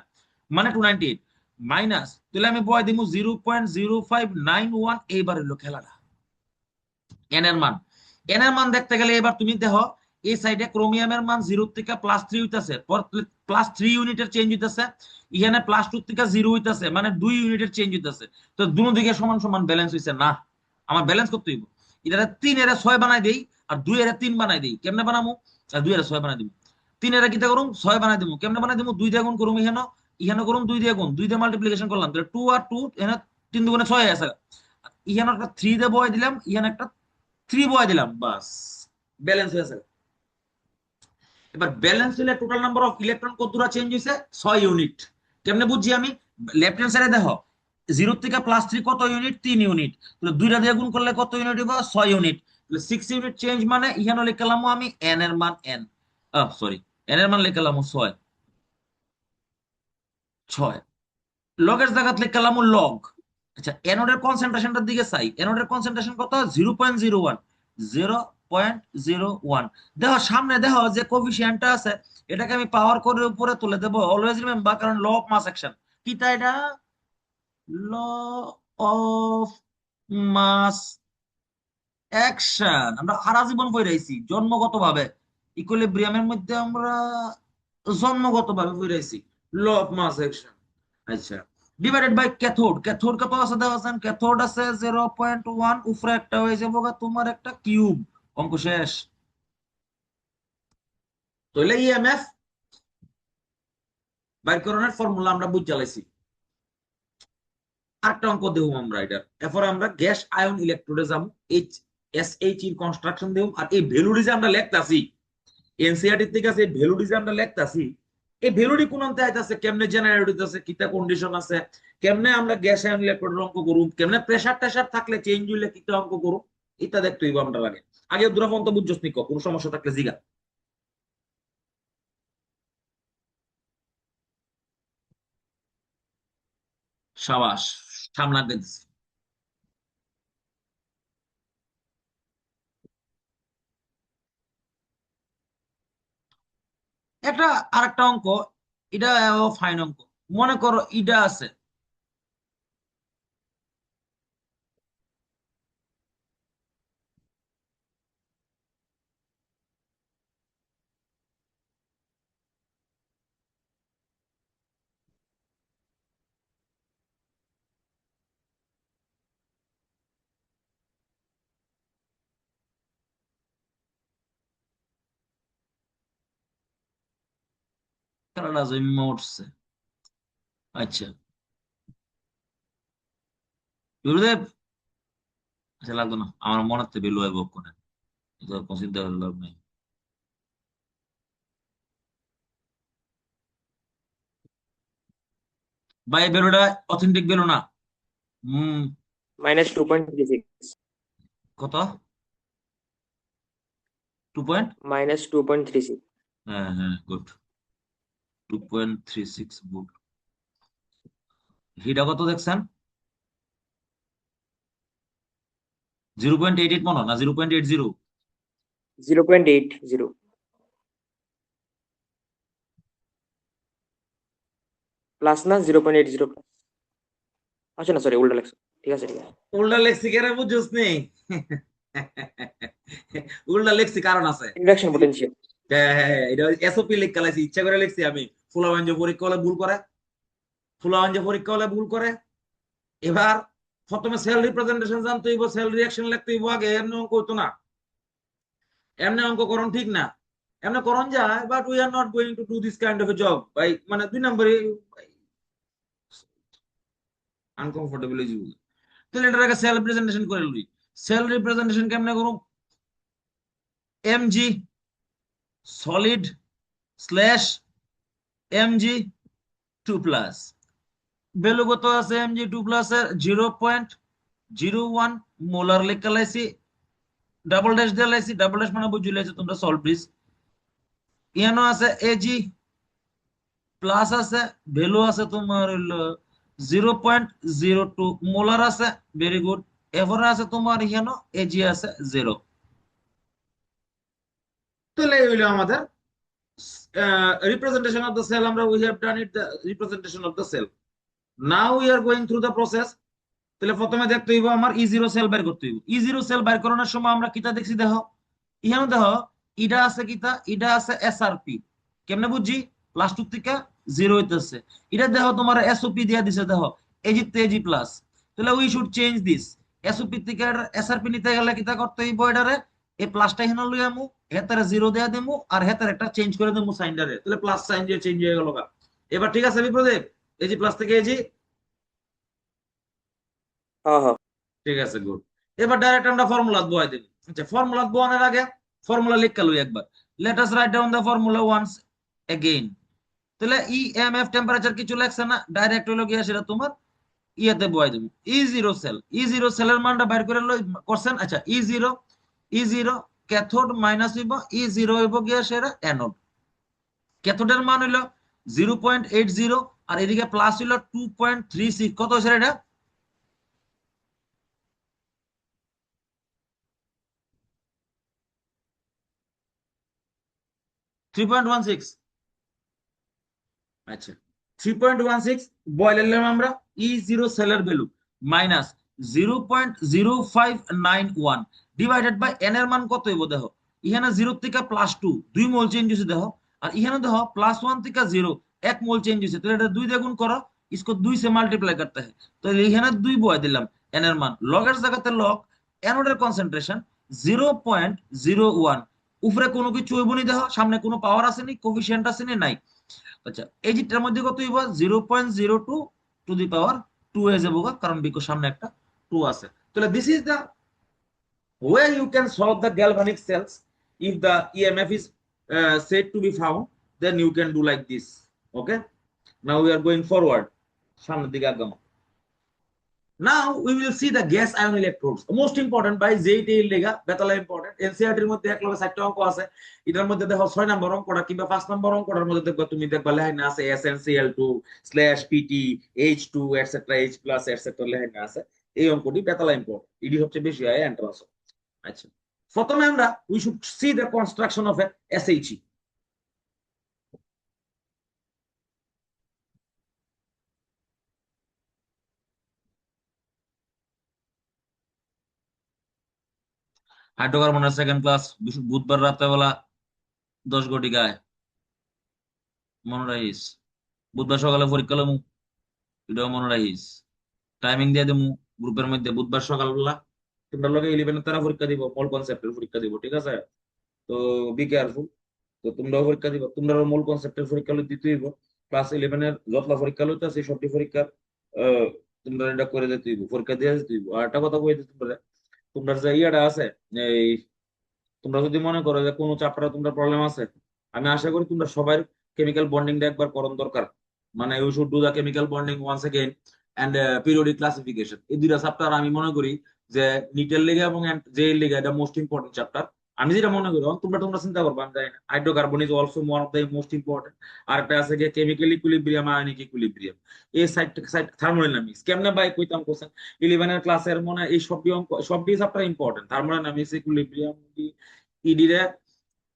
মানে 298 মাইনাস, তাহলে আমি বয় দিব 0.0591। এইবার হলো খেলাটা এন এর মান, এন এর মান দেখতে গেলে এবার তুমি দেখো এই সাইডে ক্রোমিয়ামের মান 0 থেকে +3 হইতাছে, +3 ইউনিটের চেঞ্জ হইতাছে, এখানে +2 থেকে 0 হইতাছে, মানে 2 ইউনিটের চেঞ্জ হইতাছে, তো দুনো দিকে সমান সমান ব্যালেন্স হইছে না, আমার ব্যালেন্স করতে হইব, এটা 3 এর 6 বানাই দেই, আর 2 এর 3 বানাই দেই, কেমনে বানামু, আর 2 এর 6 বানাই দিব, 3 এর কিটা করুম 6 বানাই দিব, কেমনে বানাই দিব, 2 দিয়ে গুণ করুম, এখানে এখানে করুম 2 দিয়ে গুণ, 2 দিয়ে মাল্টিপ্লিকেশন করলাম, তাহলে 2 আর 2 এখানে 3 দুগুণে 6 আছে, এখানে একটা 3 দিয়ে বয় দিলাম, এখানে একটা 3 বয় দিলাম, বাস ব্যালেন্স হয়েছে। এবার ব্যালেন্স হলে টোটাল নাম্বার অফ ইলেকট্রন কতটা চেঞ্জ হয়েছে, 6 ইউনিট। কেমনে বুঝছি আমি, লেফট হ্যান্ড সাইডে দেখো 0 থেকে +3 কত ইউনিট, 3 ইউনিট, তাহলে দুইটা দিয়ে গুণ করলে কত ইউনিট হবে, 6 ইউনিট, তাহলে 6 ইউনিট চেঞ্জ, মানে এখানে লিখলাম আমি n এর মান n, সরি n এর মান লিখলাম 6, লগের জায়গাত লিখলাম লগ। আচ্ছা, অ্যানোডের কনসেন্ট্রেশনটার দিকে চাই, অ্যানোডের কনসেন্ট্রেশন কত, 0.01, 0.01, দেখো সামনে দেখো যে কোফিশিয়েন্টটা আছে, এটাকে আমি পাওয়ার করে উপরে তুলে দেবো, অলওয়েজ রিমেম্বার, কারণ ল অফ মাস অ্যাকশন, কিটা এটা, ল অফ মাস অ্যাকশন, আমরা সারা জীবন পড়ে আইছি জন্মগত ভাবে, ইকুইলিব্রিয়ামের মধ্যে আমরা জন্মগতভাবে বুঝাইছি ল অফ মাস অ্যাকশন। আচ্ছা, ডিভাইডেড বাই ক্যাথোড। ক্যাথোড কত আছে দেওয়া আছে, ক্যাথোড আছে 0.1, উপরে একটা হয়ে যাবো তোমার একটা কিউব। অঙ্ক শেষ। তাহলে ইএমএফ বাইর করানোর ফর্মুলা আমরা বুঝ জ্বালাইছি। আরেকটা অঙ্ক দেবো আমরা এটা, এরপর আমরা গ্যাস আয়ন ইলেকট্রোডে যাবো, এইচ এস এইচ এর কনস্ট্রাকশন দেবো। আর এই ভ্যালুটি যে আমরা লিখতাছি এনসিআরটি থেকে আছে, এই ভ্যালুটি যে আমরা লিখতাছি, এই ভ্যালুটি কোন অন্তে আইতাছে, কেমনে জেনারেট হইতাছে, কিটা কন্ডিশন আছে, কেমনে আমরা গ্যাস আয়ন ইলেকট্রোডের অঙ্ক করুম, কেমনে প্রেসার টেসার থাকলে চেঞ্জ হইলে কিটা অঙ্ক করুম, এটা দেখতে হইব আমরা লাগে। আগে দুরাফন্ত বুঝছস নি, কোনো সমস্যা থাকলে জিগা। সাবাস, সামনে দিতেছি। একটা আরেকটা অঙ্ক, এটা ফাইন অঙ্ক। মনে করো এটা আছে, খেলাটা জন্মে উঠছে। আচ্ছা গুরুদেব, আচ্ছা লাগতো না, আমার মনে হচ্ছে বেলু আইব কোনে, এটা কোনো চিন্তা করে লাভ নেই। ভাই এই বেলুটা অথেন্টিক বেলু না। হম। -2.36, কত? 2 পয়েন্ট। -2.36। হ্যাঁ হ্যাঁ, গুড। 2.36 গুড। হিটা কত দেখছেন? 0.88 মনে হয়, না 0.80? 0.80 প্লাস না 0.80 প্লাস। আচ্ছা না, সরি, উল্টা লাগছে। ঠিক আছে, ঠিক আছে। উল্টা লেখছি কেন বুঝছস নি? উল্টা লেখছি কারণ আছে। Induction potential. হ্যাঁ হ্যাঁ হ্যাঁ, এটা এসওপি লিখ কালাইছি, ইচ্ছা করে লিখছি আমি। ফুলাবাঞ্জ পরীক্ষা হলে ভুল করে, ফুলাবাঞ্জ পরীক্ষা হলে ভুল করে। এবার প্রথমে সেল রিপ্রেজেন্টেশন জানতে হইব, সেল রিঅ্যাকশন লিখতে হইব আগে। এমনি অঙ্ক হইতো না, এমনি অঙ্ক করণ ঠিক না। এমনি করণ যায়, but we are not going to do this kind of A job ভাই। মানে 2 নম্বরে আনকমফোর্টেবল হয়ে যাবো। তাহলে এটার আগে সেল রিপ্রেজেন্টেশন করে লই। সেল রিপ্রেজেন্টেশন কেমনে করুম? MG solid slash MG 2+। Value কত আছে এমজি 2+ এর? 0.01 মোলার লেখা লাইছি, ডাবল ড্যাশ দিয়ে লাইছি। ডাবল ড্যাশ মানে বুঝি লাইছি তোমরা, সল্ভ প্লিজ। ইয়ানো আছে এজি প্লাস আছে, ভ্যালু আছে তোমার হইলো 0.02 মোলার আছে। Very good. এরপরে আছে তোমার ইয়ানো এজি আছে 0। তাহলে এই হইলো আমাদের representation of the cell. আমরা we have done it, the representation of the cell. Now we are going through the process. তাহলে প্রথমে দেখতে হইব আমার E0 সেল বের করতে হইব। E0 সেল বের করানোর সময় আমরা কিটা দেখছি দেখো, ইহানো দেখো, ইটা আছে কিটা, ইটা আছে এসআরপি। কেমনে বুঝছি? প্লাস 2 থেকে 0 হইতেছে। এটা দেখো তোমার এসওপি দিয়া দিছে, দেখো এজি তে এজি প্লাস। তাহলে we should change this. SOP থেকে এসআরপি নিতে গেলে কিটা করতে হইব, এটারে এই প্লাসটা এখানে লই আমু, হেতারে 0 দেয়া দেমু, আর হেতারে একটা চেঞ্জ করে দেমু সাইনটারে। তাহলে প্লাস সাইন দিয়ে চেঞ্জ হয়ে গেল। এবার ঠিক আছে বিপ্রদেব, এজি প্লাস থেকে এজি। হ্যাঁ হ্যাঁ। ঠিক আছে, গুড। এবার ডাইরেক্ট আমরা ফর্মুলা বসাই দেব। আচ্ছা, ফর্মুলা বসানোর আগে ফর্মুলা লিখে লই একবার। Let us write down the formula once again. তাহলে ইএমএফ টেম্পারেচার কিছু লেখছে না, ডাইরেক্ট হলো গিয়া সেটা তোমার ইয়েতে বসাই দেব। E0 সেল, E0 সেলের মানটা বাইর করে লই করছেন। আচ্ছা, E0 ক্যাথোড মাইনাস হইব, E0 হইব গিয়া সেটা অ্যানোড। ক্যাথোডের মান হইলো 0.80, আর এদিকে প্লাস হইলো 2.36। কত হইছে এটা? 3.16। আচ্ছা, 3.16 বয়েল এলাম আমরা। E0 সেলের value minus 0.0591 divided by N এর মান কত হইব দেখো, এখানে 0 থেকে +2 2 মোল চেঞ্জ হইছে দেখো। আর এখানে দেখো +1 থেকে 0 1 মোল চেঞ্জ হয়েছে, তাহলে এটা 2 দিয়ে গুণ করো, इसको 2 से मल्टीप्लाई करता है, তো এখানে 2 বয় দিলাম n এর মান, লগের জায়গাতে লগ, অ্যানোডের কনসেন্ট্রেশন 0.01, উপরে কোনো কিছু হইব নি, দেখো সামনে কোনো পাওয়ার আছে নি, কোফিশিয়েন্ট আছে নি, নাই। আচ্ছা এই যেটার মধ্যে কত হইব, 0.02 টু দি পাওয়ার 2 হয়ে যাবো গা, কারণ বিকজ সামনে একটা 2 আছে। তাহলে this is the way you can solve the galvanic cells. If the EMF is said to be found, then you can do like this. Okay, now we are going forward. সামনের দিকে আগামো। Now we will see the gas ion electrodes. Most important by JET এর লেগা বেতালা important. NCERT এর মধ্যে এক লগে 4টা অঙ্ক আছে। এটার মধ্যে দেখো 6 নম্বর অঙ্কটা কিংবা 5 নম্বর অঙ্কটার মধ্যে দেখবা তুমি দেখবা লেখাইনা আছে SnCl2/PT H2 etc H+ etc লেখাইনা আছে। এই অঙ্কটি বেতালা ইম্পর্টেন্ট। এটি হচ্ছে বেশি হয় এন্ট্রান্স। আচ্ছা প্রথমে আমরা we should see the construction of a SHE. হাইড্রোকার্বনের সেকেন্ড ক্লাস বুধবার রাত্রেবেলা 10 কোটি গায়, মনে রাখিস। বুধবার সকালে পরীক্ষা লমু, এটাও মনে রাখিস। টাইমিং দিয়ে দেবো গ্রুপের মধ্যে, বুধবার সকালবেলা তোমরা লগে 11 তারা পরীক্ষা দিব, মূল কনসেপ্টের পরীক্ষা দিব, ঠিক আছে? তো বি কেয়ারফুল। তো তোমরাও পরীক্ষা দিবা, তোমরাও মূল কনসেপ্টের পরীক্ষা দিতে হইব। ক্লাস 11 এর যতলা পরীক্ষা লইতে আছে সবটি পরীক্ষার তোমরা এটা করে দিতে হইব, পরীক্ষা দিয়ে দিতে হইব। আর একটা কথা কই দিতে তোমরা, তোমরা যে ইয়াটা আছে এই, তোমরা যদি মনে করো যে কোনো চ্যাপ্টারে তোমরা প্রবলেম আছে, আমি আশা করি তোমরা সবাই কেমিক্যাল বন্ডিংটা একবার করণ দরকার। মানে you should do the chemical bonding once again and periodic classification. এই দুইটা চ্যাপ্টার আমি মনে করি যে নিটের লেগে এবং জে এর লেগে এটা মোস্ট ইম্পর্টেন্ট চ্যাপ্টার। আমি যেটা মনে করি তোমরা তোমরা চিন্তা করবা, আমি জানি না। Hydrocarbon is also one of the most important. আর একটা আছে যে কেমিক্যাল ইকুইলিব্রিয়াম, আয়নিক ইকুইলিব্রিয়াম, এই সাইড থার্মোডাইনামিক্স কেমনে বাই কইতাম কোশ্চেন 11 এর ক্লাসের মনে এই সবটি অঙ্ক সবটি চ্যাপ্টার ইম্পর্টেন্ট। থার্মোডাইনামিক্স, ইকুইলিব্রিয়াম, ইডিরে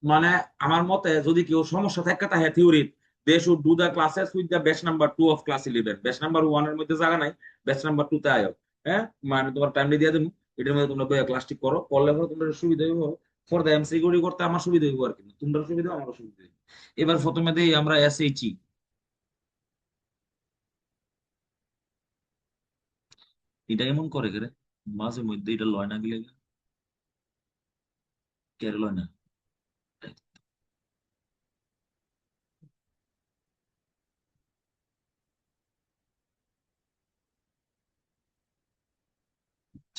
মানে আমার মতে যদি কেউ সমস্যা থাকে তাহলে theory they should do the classes with the batch number 2 of class 11। Batch number 1 এর মধ্যে জায়গা নাই, ব্যাচ নাম্বার 2 তে আয়ো। হ্যাঁ মানে তোমার টাইমলি দিয়ে দেবো, এটার মধ্যে তোমরা বইয়া ক্লাসটি করো, করলে পরে তোমরা সুবিধা হইব। ফর দ্য এমসিকিউ করতে আমার সুবিধা হইব আর কি, তোমরা সুবিধা আমারও সুবিধা হইব। এবার প্রথমে দেই আমরা এসএইচই। এটা এমন করে করে মাঝে মধ্যে এটা লয় না গেলে, কে লয় না।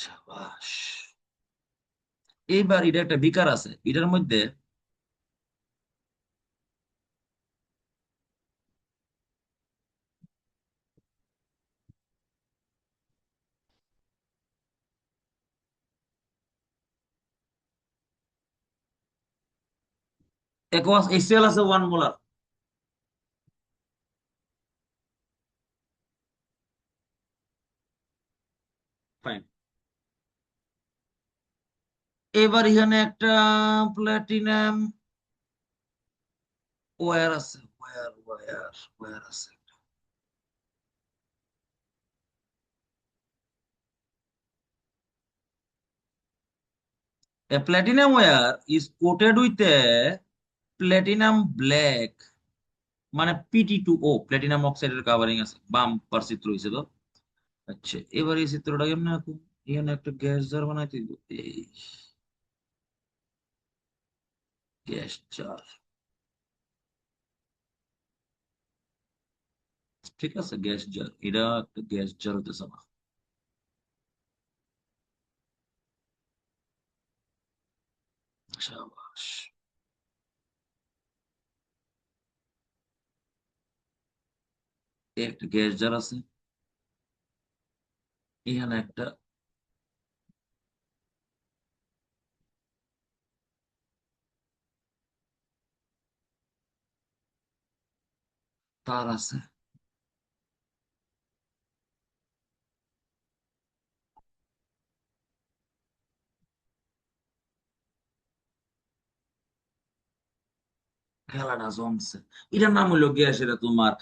সাবাস। এইবার এটা একটা বিকার আছে, এটার মধ্যে একোয়াস HCl আছে 1 মোলার। ফাইন। এবার এখানে একটা প্লাটিনাম ওয়্যার আছে, ওয়্যার আছে। A platinum wire is coated with a platinum black, মানে PT2O, প্লাটিনাম অক্সাইডের কাভারিং আছে। বাম পার চিত্র হইছে তো। আচ্ছা এবার এই চিত্রটা কেমনে আঁকবো, এখানে একটা গ্যাস জার বানাইতে দিব, এই গ্যাস জার, ঠিক আছে? গ্যাস জার, এটা একটা গ্যাস জার হতেছে না। সাবাস। এই একটা গ্যাস জার আছে, এখানে একটা তার আছে। খেলাটা জমছে। এটার নাম হইলো গ্যাস, এটা তোমার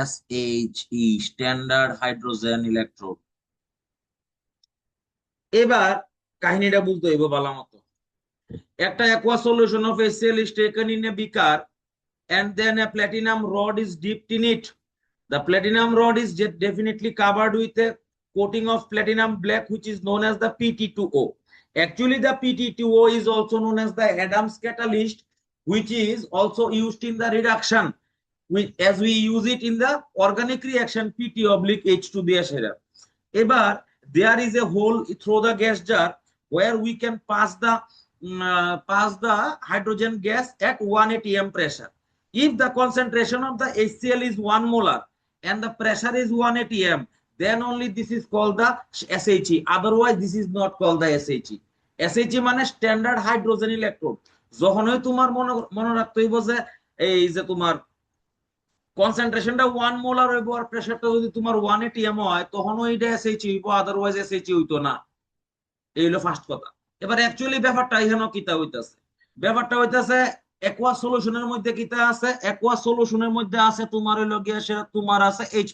SHE, স্ট্যান্ডার্ড হাইড্রোজেন ইলেকট্রোড। এবার কাহিনীটা বলতে হইব ভালো মতো। একটা aqua solution of HCl is taken in a beaker and then a platinum rod is dipped in it. The platinum rod is definitely covered with a coating of platinum black, which is known as the PT2O. Actually, the PT2O is also known as the Adams catalyst, which is also used in the reduction, as we use it in the organic reaction PT/H2 দিয়ে সেরা। এবার there is a hole through the gas jar where we can pass the hydrogen gas at 1 atm pressure. If the concentration of the HCl is 1 molar and the pressure is 1 atm, then only this is called the SHE. Otherwise, this is not called the SHE. SHE মানে standard hydrogen electrode. যখনই তোমার মনে রাখতে হইব যে এই যে তোমার কনসেন্ট্রেশনটা 1 মোলার হইব আর প্রেসারটা যদি তোমার 1 atm হয়, তখন ওইটা SHE হইব, আদারওয়াইজ SHE হইতো না। এই হলো ফার্স্ট কথা। এবার অ্যাকচুয়ালি ব্যাপারটা এখানে কিতা হইতাছে, ব্যাপারটা হইতাছে অ্যাকোয়া সলিউশনের মধ্যে কিতা আছে, অ্যাকোয়া সলিউশনের মধ্যে আছে তোমার হইলো গিয়া সেটা তোমার আছে H+,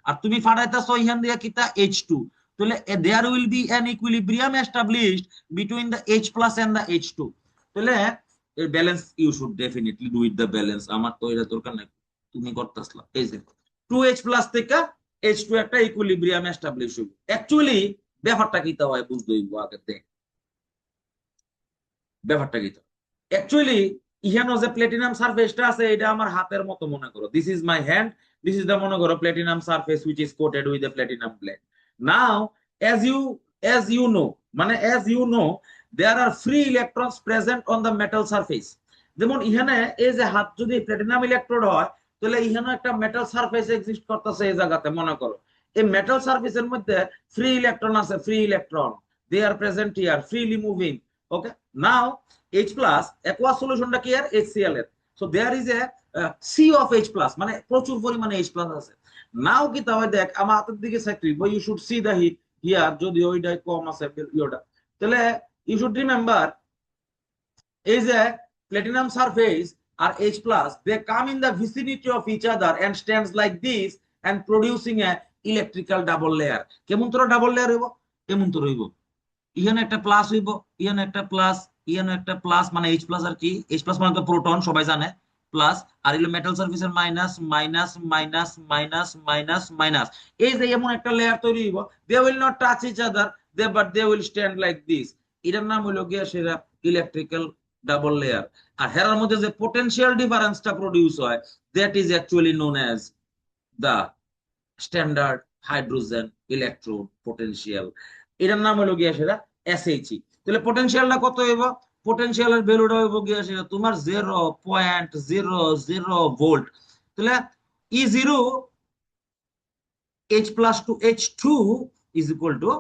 আর তুমি ফাটাইতাছো এখান দিয়ে কিতা H2। তাহলে there will be an equilibrium established between the H+ and the H2. তাহলে এই balance you should definitely do it the balance. আমার তো এটা দরকার নাই, তুমি করতেছলা। এই যে 2H+ থেকে H2 একটা ইকুইলিব্রিয়াম এস্টাবলিশ হইব। অ্যাকচুয়ালি ব্যাপারটা কিতা হয় বুঝতে হইব আগে থেকে, ব্যাপারটা কিতা। অ্যাকচুয়ালি ইহানো যে প্লাটিনাম সারফেসটা আছে এটা আমার হাতের মতো মনে করো। This is my hand, this is the মনে করো platinum surface which is coated with the platinum black. Now as you know মানে as you know there are free electrons present on the metal surface. যেমন ইহানে এই যে হাত যদি platinum electrode হয়, তাহলে ইহানে একটা মেটাল সারফেস এক্সিস্ট করতেছে এই জায়গাতে মনে করো। এই মেটাল সারফেসের মধ্যে ফ্রি ইলেকট্রন আছে, free electron, they are present here, freely moving. Okay, now H+, aqueous solutionটা কি আর HCl এর, so there is a C of H+, মানে প্রচুর পরিমাণে H+ আছে। নাও কি তাহলে দেখ আমার হাতের দিকে চাইতে বই, you should see the heat here, যদি ওইটা কম আছে ইয়োটা, তাহলে you should remember is a platinum surface or H+, they come in the vicinity of each other and stands like this and producing a electrical double layer. কেমন তোরা double layer হইব, কেমন তোর হইব, ইহানে একটা প্লাস হইব, ইহানে একটা প্লাস, ইহানে একটা প্লাস, মানে H+ আর কি, H+ মানে তো প্রোটন সবাই জানে, প্লাস আর হলো মেটাল সারফেসের minus minus minus minus minus minus. এই যে এমন একটা লেয়ার তৈরি হইব, they will not touch each other, but they will stand like this. এটার নাম হইলো গিয়া সেটা ইলেকট্রিক্যাল ডাবল লেয়ার। আর হেরার মধ্যে যে পোটেনশিয়াল ডিফারেন্সটা প্রডিউস হয়, that is actually known as the standard hydrogen electrode potential. এটার নাম হলো গিয়া সেটা SHE। তাহলে পোটেনশিয়ালটা কত হইব, পোটেনশিয়ালের ভ্যালুটা হইব গিয়া সেটা তোমার 0.00 ভোল্ট। তাহলে E0 H+ to H2 is equal to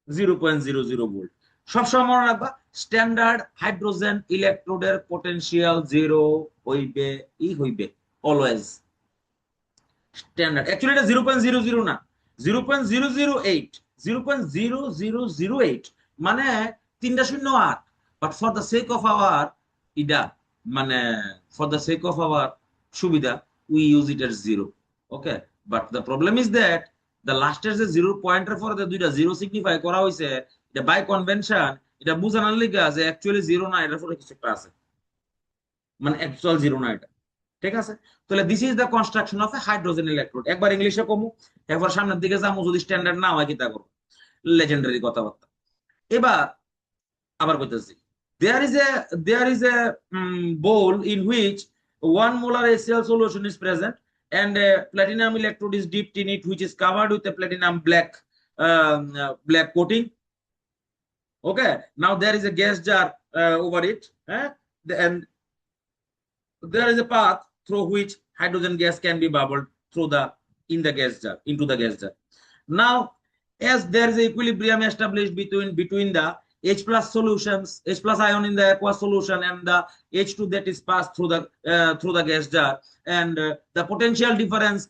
0.00 volt. সবসময় মনে রাখবা স্ট্যান্ডার্ড হাইড্রোজেন ইলেকট্রোডের পোটেনশিয়াল 0 হইবে, হইবে অলওয়েজ স্ট্যান্ডার্ড। অ্যাকচুয়ালি এটা 0.00 না, 0.008, 0.0008 মানে 3.08, but for the sake of our ইডা মানে for the sake of our সুবিধা we use it at 0। Okay, but the problem is that the লাস্টের যে 0 পয়েন্টের পরে যে দুইটা 0 সিগনিফাই করা হয়েছে, এটা বাই কনভেনশন, এটা বুঝানোর লিগা যে অ্যাকচুয়ালি 0 না, এটার পরে কিছু একটা আছে, মানে অ্যাকচুয়াল 0 না এটা। ঠিক আছে, তাহলে this is the construction of A hydrogen electrode. একবার ইংলিশে কমু, একবার সামনের দিকে যাবো, যদি স্ট্যান্ডার্ড না হয় কিতা করবো, লেজেন্ডারি কথাবার্তা। এবার আবার কইতেছি, there is a bowl in which 1 molar HCl solution is present and a platinum electrode is dipped in it, which is covered with a platinum black coating. Okay, now there is a gas jar over it, and there is a path through which hydrogen gas can be bubbled through into the gas jar. Now, as there is equilibrium established between the H+ solutions, H+ ion in the aqueous solution and the H2 that is passed through the gas jar, and the potential difference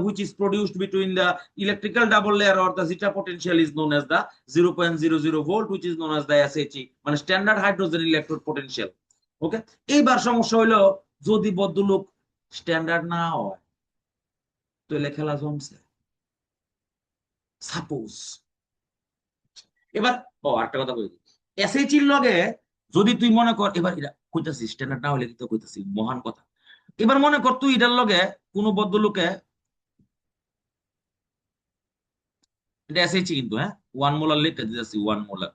which is produced between the electrical double layer or the zeta potential is known as the 0.00 volt, which is known as the SHE, মানে standard hydrogen electrode potential. ওকে, এইবার সমস্যা হইলো যদি বদ্ধলোক standard না হয় তাহলে খেলা জমছে। সাপোজ এবার একটা কথা বলি, SHE লগে যদি তুই মনে কর, এবার কইতাছি স্ট্যান্ডার্ড না হলে কিন্তু কইতাছি মহান কথা। এবার মনে কর তুই এটার লগে কোনো ভদ্রলোকে, এটা এসেছি কিন্তু, হ্যাঁ, 1 মোলার লিখে দিতেছি 1 মোলার।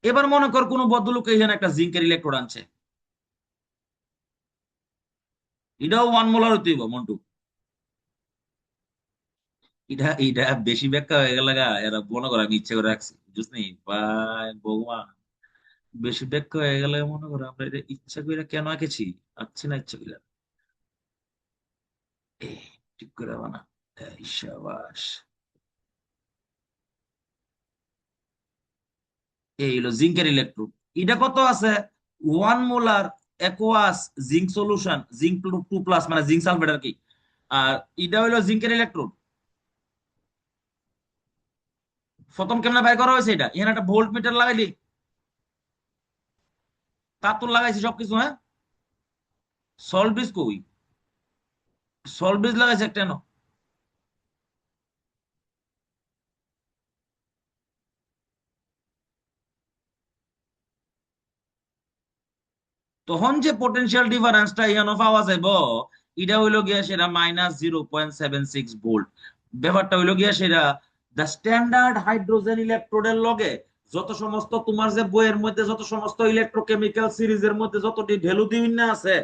এবার মনে কর কোনো ভদ্রলোকে এখানে একটা জিঙ্কের ইলেকট্রোড আনছে, এটাও 1 মোলার হইতেইব মন্টু। এটা এটা বেশি ব্যাখ্যা হয়ে গেল গা, এরা মনে করে আমি ইচ্ছে করে রাখছি, বুঝছ নি ভাই ভগবান। বেশি ব্যাখ্যা হয়ে গেলে মনে করো আমরা এটা ইচ্ছা করে কেন আঁকেছি, আঁকছি না ইচ্ছা করে। এই, ঠিক করে বানা, এই সাবাস। এই হলো জিঙ্কের ইলেকট্রোড। এটা কত আছে? 1 molar aqueous zinc solution, zinc 2+, মানে জিঙ্ক সালফেট আর কি। আর এটা হলো জিঙ্কের ইলেকট্রোড। প্রথম কেমনে বের করা হয়েছে? এটা এখানে একটা ভোল্ট মিটার লাগাইলি, তার তো লাগাইছি সবকিছু, হ্যাঁ। সল্ট ব্রিজ কই? সল্ট ব্রিজ লাগাইছে একটা ন। তখন যে পোটেনশিয়াল ডিফারেন্সটা এখানে পাওয়া যাইব, এটা হইলো গিয়া সেটা -0.76 ভোল্ট। ব্যাপারটা হইলো গিয়া সেটা দ্য স্ট্যান্ডার্ড হাইড্রোজেন ইলেকট্রোডের লগে যত সমস্ত তোমার যে বইয়ের মধ্যে যত সমস্ত ইলেকট্রোকেমিক্যাল সিরিজের মধ্যে যতটি ভ্যালু বিভিন্ন আছে,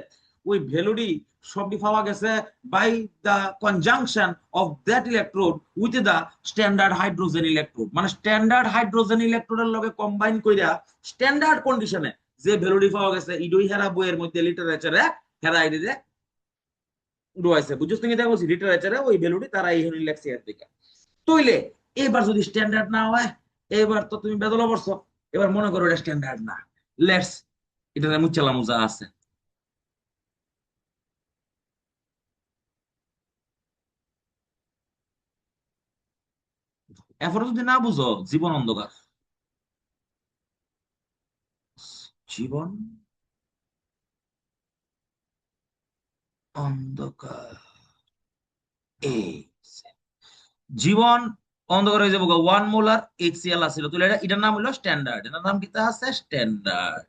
ওই ভ্যালুটি সবই পাওয়া গেছে by the conjunction of that electrode with the standard hydrogen electrode. মানে স্ট্যান্ডার্ড হাইড্রোজেন ইলেকট্রোডের লগে কম্বাইন কইরা স্ট্যান্ডার্ড কন্ডিশনে যে ভ্যালুটি পাওয়া গেছে, ইডই হেরা বইয়ের মধ্যে লিটারেচারে হেরা আইডিতে রয়েছে, বুঝছিস তুমি? দেখো লিটারেচারে ওই ভ্যালুটি তারা এই হনি লেখছে এর দিকে। তইলে এবার যদি স্ট্যান্ডার্ড না হয়, এবার তো তুমি বেদলা পড়ছো। এবার মনে করো এটা স্ট্যান্ডার্ড না, লেটস এটা মুচ্চালা মুজা আছে। এরপরে যদি না বুঝো, জীবন অন্ধকার, জীবন অন্ধকার। এই জীবন অন্ধকার হয়ে যাবো। 1 মোলার HCl আছিল, তাহলে এটার নাম হলো স্ট্যান্ডার্ড। এটার নাম কিতা আছে? স্ট্যান্ডার্ড।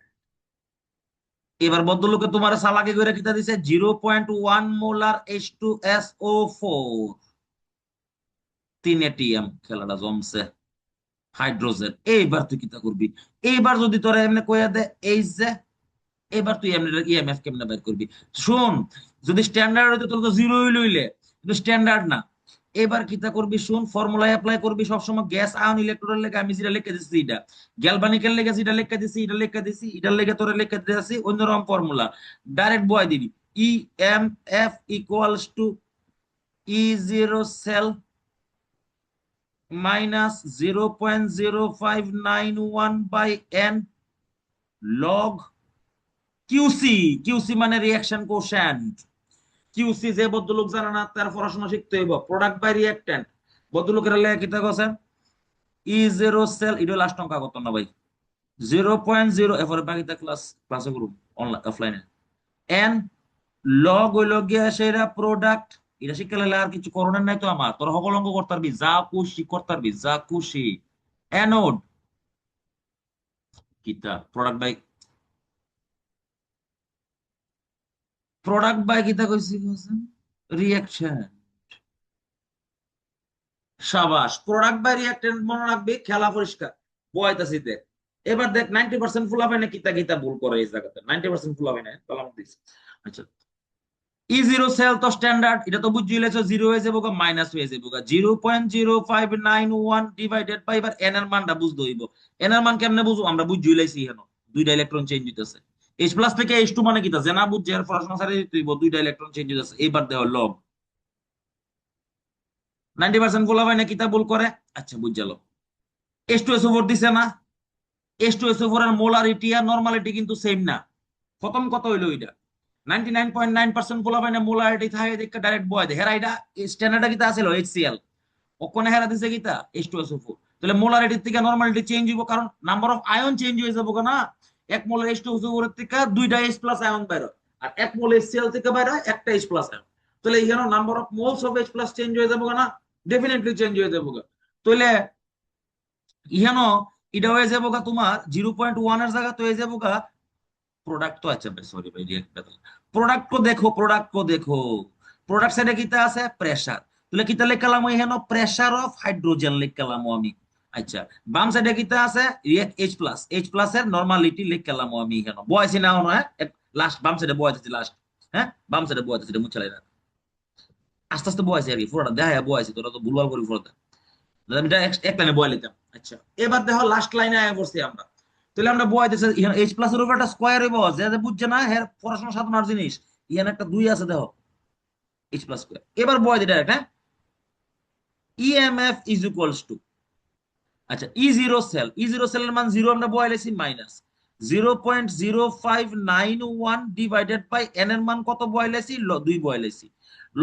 এবার ভদ্রলোকে তোমার সালাকে করে কিতা দিছে? 0.1 মোলার H2SO4, 3 ATM। খেলাটা জমছে, হাইড্রোজেন। এইবার তুই কিতা করবি? এইবার যদি তোরা এমনি কইয়া দে এই যে, এবার তুই এমনি ইএমএফ কেমনে বের করবি? শুন, যদি স্ট্যান্ডার্ড হইতো তোর তো জিরো লইলে, কিন্তু স্ট্যান্ডার্ড না। এবার কিতা করবি শুন, ফর্মুলা অ্যাপ্লাই করবি সবসময়। গ্যাস আয়ন ইলেকট্রনের লেগে আমি যেটা লিখে দিচ্ছি, এটা গ্যালভানিকের লেগে যেটা লিখে দিচ্ছি, এটা লিখে দিচ্ছি, এটার লেগে তোরা লিখে দিচ্ছি অন্যরকম ফর্মুলা। ডাইরেক্ট বয় দিবি EMF equals to E0 cell -0.0591 log QC. QC মানে রিঅ্যাকশন কোশ্যান্ট। কিউসি যে ভদ্রলোক জানে না তার পড়াশোনা শিখতে হইব। প্রোডাক্ট বাই রিঅ্যাক্ট্যান্ট, ভদ্রলোকের লেগে কিতা কথা? E0 সেল, এটা লাস্ট অঙ্ক কত না ভাই? 0.0, এরপরে বাকিটা ক্লাসে করুন, অনলাইন অফলাইনে। এন লগ হইল গিয়া সেটা প্রোডাক্ট। এটা শিখতে লাগলে আর কিছু করণের নাই তো আমার, তোর সকল অঙ্ক করতে পারবি, যা খুশি করতে পারবি, যা খুশি। অ্যানোড কিতা? প্রোডাক্ট বাই কিতা কইছি? রিঅ্যাকশন। সাবাস, প্রোডাক্ট বাই রিঅ্যাকট্যান্ট মনে রাখবি। খেলা পরিষ্কার, বয়তাছি দেখ। এবার দেখ 90% ফুলাবে না কিতা কিতা ভুল করে এই জায়গাতে। 90% ফুলাবে না তাহলে আমাকে দিস। আচ্ছা, E0 সেল তো স্ট্যান্ডার্ড, এটা তো বুঝি লেছো। জিরো হয়ে যাবো, মাইনাস হয়ে যাবো 0.0591 ডিভাইডেড বাই। এবার এন এর মানটা বুঝতে হইব। এন এর মান কেমনে বুঝবো? আমরা বুঝি লাইছি হেন দুইটা ইলেকট্রন চেঞ্জ হইতেছে। H+ থেকে H2 মানে কিতা যে না বুঝছে এর পড়াশোনা সারি দিতে হইব। দুইটা ইলেকট্রন চেঞ্জ হইতেছে। এবার দেও লগ। 90% ফুলাবে না কিতা ভুল করে? আচ্ছা বুঝালো, H2SO4 দিছে না? H2SO4 এর মোলারিটি আর নরমালিটি কিন্তু সেম না। প্রথম কত হইলো? এটা 99.9% বলা হয় না মোলারিটি থাকে দেখে ডাইরেক্ট বয় দে হেরা। এটা স্ট্যান্ডার্ড কিতা আছিল HCl, ওখানে হেরা দিছে কিতা H2SO4। তাহলে মোলারিটি থেকে নরমালিটি চেঞ্জ হইব, কারণ নাম্বার অফ আয়ন চেঞ্জ হয়ে যাবো না। 1 মোল H2SO4 থেকে 2টা H+ আয়ন বাইর হয়, আর 1 মোল HCl থেকে বাইর হয় একটা H+ আয়ন। তাহলে এখানে number of moles of H+ change হয়ে যাবো না, ডেফিনেটলি চেঞ্জ হয়ে যাবো। তাহলে ইহানো এটা হয়ে যাবো তোমার 0.1 এর জায়গা তো হয়ে যাবো প্রোডাক্ট তো আচ্ছা সরি ভাই প্রোডাক্ট কো দেখো প্রোডাক্ট সাইডে কিতা আছে প্রেসার তাহলে কিতা লিখলাম এখানে প্রেসার অফ হাইড্রোজেন লিখলাম আমি আচ্ছা বাম সাইডে কিতা আছে এইচ প্লাস এর নরমালিটি লিখলাম আমি এখানে বয়সি না হয় লাস্ট বাম সাইডে বয়সি লাস্ট হ্যাঁ বাম সাইডে বয়সি মুছালাই না আস্তে আস্তে বয়সি আর কি পুরোটা দেখা বয়সি তোরা তো ভুলভাল করি পুরোটা আমি এটা এক লাইনে বয় লিখতাম আচ্ছা এবার দেখো লাস্ট লাইনে আয়া করছি আমরা তাহলে আমরা বয় দিছে এইচ প্লাস এর উপর একটা স্কয়ার হইব যে যে বুঝছে না এর পড়াশোনা সাধারণ জিনিস ইয়ান একটা 2 আছে দেখো এইচ প্লাস স্কয়ার এবার বয় দিটা একটা ইএমএফ ইজ ইকুয়ালস টু আচ্ছা ই জিরো সেলের মান 0 আমরা বয় লেছি মাইনাস 0.0591 ডিভাইডেড বাই এন এর মান কত বয় লেছি 2 বয় লেছি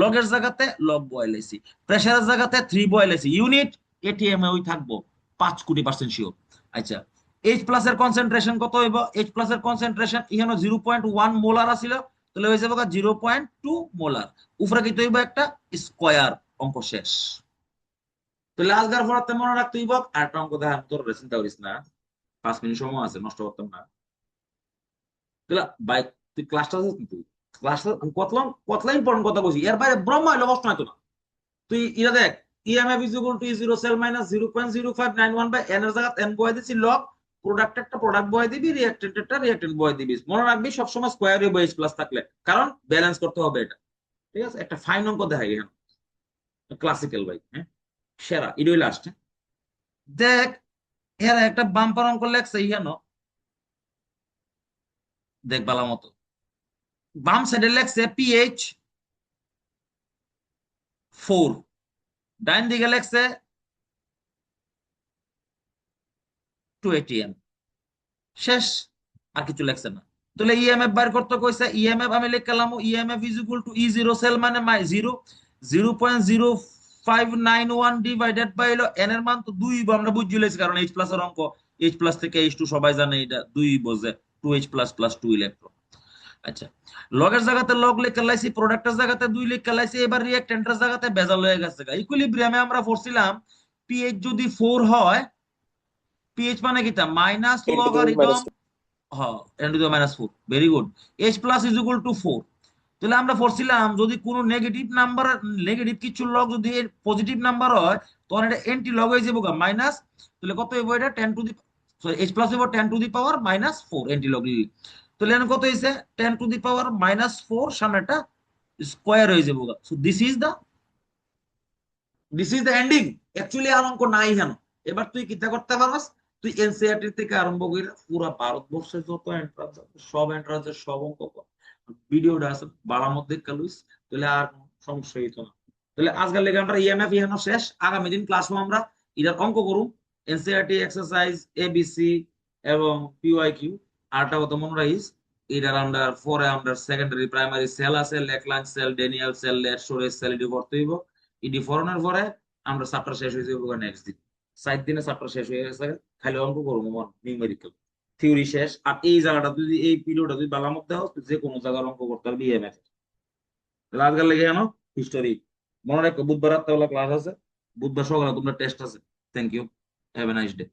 লগের জায়গাতে লগ বয় লেছি প্রেসারের জায়গাতে 3 বয় লেছি ইউনিট এটিএম এ ওই থাকবো 5 কোটি% শিওর আচ্ছা এইচ প্লাস এর কনসেন্ট্রেশন কত হইব এইচ প্লাস এর কনসেন্ট্রেশন এখানে 0.1 মোলার আছিল তাহলে হয়ে যাবে 0.2 মোলার উপরে কি হইব একটা স্কয়ার অঙ্ক শেষ তাহলে আজকার পড়াতে মনে রাখতে হইব আর একটা অঙ্ক দেখা তোর চিন্তা করিস না 5 মিনিট সময় আছে নষ্ট করতাম না তাহলে ভাই তুই ক্লাসটা তুই ক্লাসটা কতলা ইম্পর্টেন্ট কথা বলছি এর বাইরে ব্রহ্ম হইলো কষ্ট হয়তো না তুই এটা দেখ ইএমএফ ইজ ইকুয়াল টু ই0 সেল মাইনাস 0.0591 বাই এন এর জায়গা এন বয় দিছি লগ প্রোডাক্ট একটা প্রোডাক্ট বয় দিবি রিঅ্যাকট্যান্ট একটা রিঅ্যাকট্যান্ট বয় দিবি মনে রাখবি সব সময় স্কয়ার হইব এইচ প্লাস থাকলে কারণ ব্যালেন্স করতে হবে এটা ঠিক আছে একটা ফাইন অঙ্ক দেখাই এখানে ক্লাসিক্যাল ভাই হ্যাঁ সেরা ইডই লাস্ট দেখ এর একটা বাম্পার অঙ্ক লেখছে ইহানো দেখ বালা মতো বাম সাইডে লেখছে পিএইচ 4 ডাইন দিকে লেখছে 2 এটিএম শেষ আর কিছু লেখছে না তাহলে ইএমএফ বার করতে কইছে ইএমএফ আমি লিখলাম ইএমএফ ইজ ইকুয়াল টু ই0 সেল মানে 0.0591 ডিভাইডেড বাই হলো এন এর মান তো 2 আমরা বুঝি লইছি কারণ এইচ প্লাস এর অঙ্ক এইচ প্লাস থেকে এইচ টু সবাই জানে এটা 2 বোঝে 2h প্লাস প্লাস 2 ইলেকট্রন আচ্ছা লগের জায়গাতে লগ লিখে লাইছি প্রোডাক্টের জায়গাতে 2 লিখে লাইছি এবার রিঅ্যাকট্যান্টের জায়গাতে ভেজাল হয়ে গেছে ইকুইলিব্রিয়ামে আমরা পড়ছিলাম পিএইচ যদি 4 হয় পিএইচ মানে কিটা মাইনাস লগারিদম হ্যাঁ 10 to the minus 4 very good h plus is equal two 4 তাহলে আমরা পড়ছিলাম যদি কোনো নেগেটিভ কিছু লগ যদি পজিটিভ নাম্বার হয় তখন এটা এন্টি লগ হয়ে যাবে মাইনাস তাহলে কত হইব এটা 10 to the sorry h plus হইব 10 to the power minus 4 anti log তাহলে এখানে কত হইছে 10 টু দি পাওয়ার মাইনাস 4 সামনেটা স্কয়ার হয়ে যাবে so this is the ending actually আর অঙ্ক নাই কেন এবার তুই কিতা করতে পারস তুই এনসিইআরটি থেকে আরম্ভ করে পুরো ভারতবর্ষের যত এন্ট্রান্স আছে সব এন্ট্রান্সের সব অঙ্ক ভিডিওটা আছে বাড়ার মধ্যে কালুইস তাহলে আর সমস্যা হইতো না তাহলে আজকাল লেগে আমরা ইএমএফ ইহানো শেষ আগামী দিন ক্লাসও আমরা এটার অঙ্ক করুম এনসিইআরটি এক্সারসাইজ এবিসি এবং পিওআইকিউ আরটা কত মনে রাখিস এটার আন্ডার পরে আমরা সেকেন্ডারি প্রাইমারি সেল আছে Leclanche cell Daniell cell lead storage cell এটি করতে হইব ইডি ফরনের পরে আমরা চ্যাপ্টার শেষ হয়ে যাবো নেক্সট দিন 7 দিনে চ্যাপ্টার শেষ হয়ে গেছে খালি অঙ্ক করবো নিউমেরিক্যাল থিওরি শেষ আর এই জায়গাটা যদি এই পিরিয়ডটা যদি বালার মধ্যে হোক যে কোনো জায়গার অঙ্ক করতে পারবি ইএমএফ তাহলে আজকাল লেগে জানো হিস্টোরি মনে রাখো বুধবার রাত্রে ক্লাস আছে বুধবার সকালে তোমরা টেস্ট আছে thank you have a nice day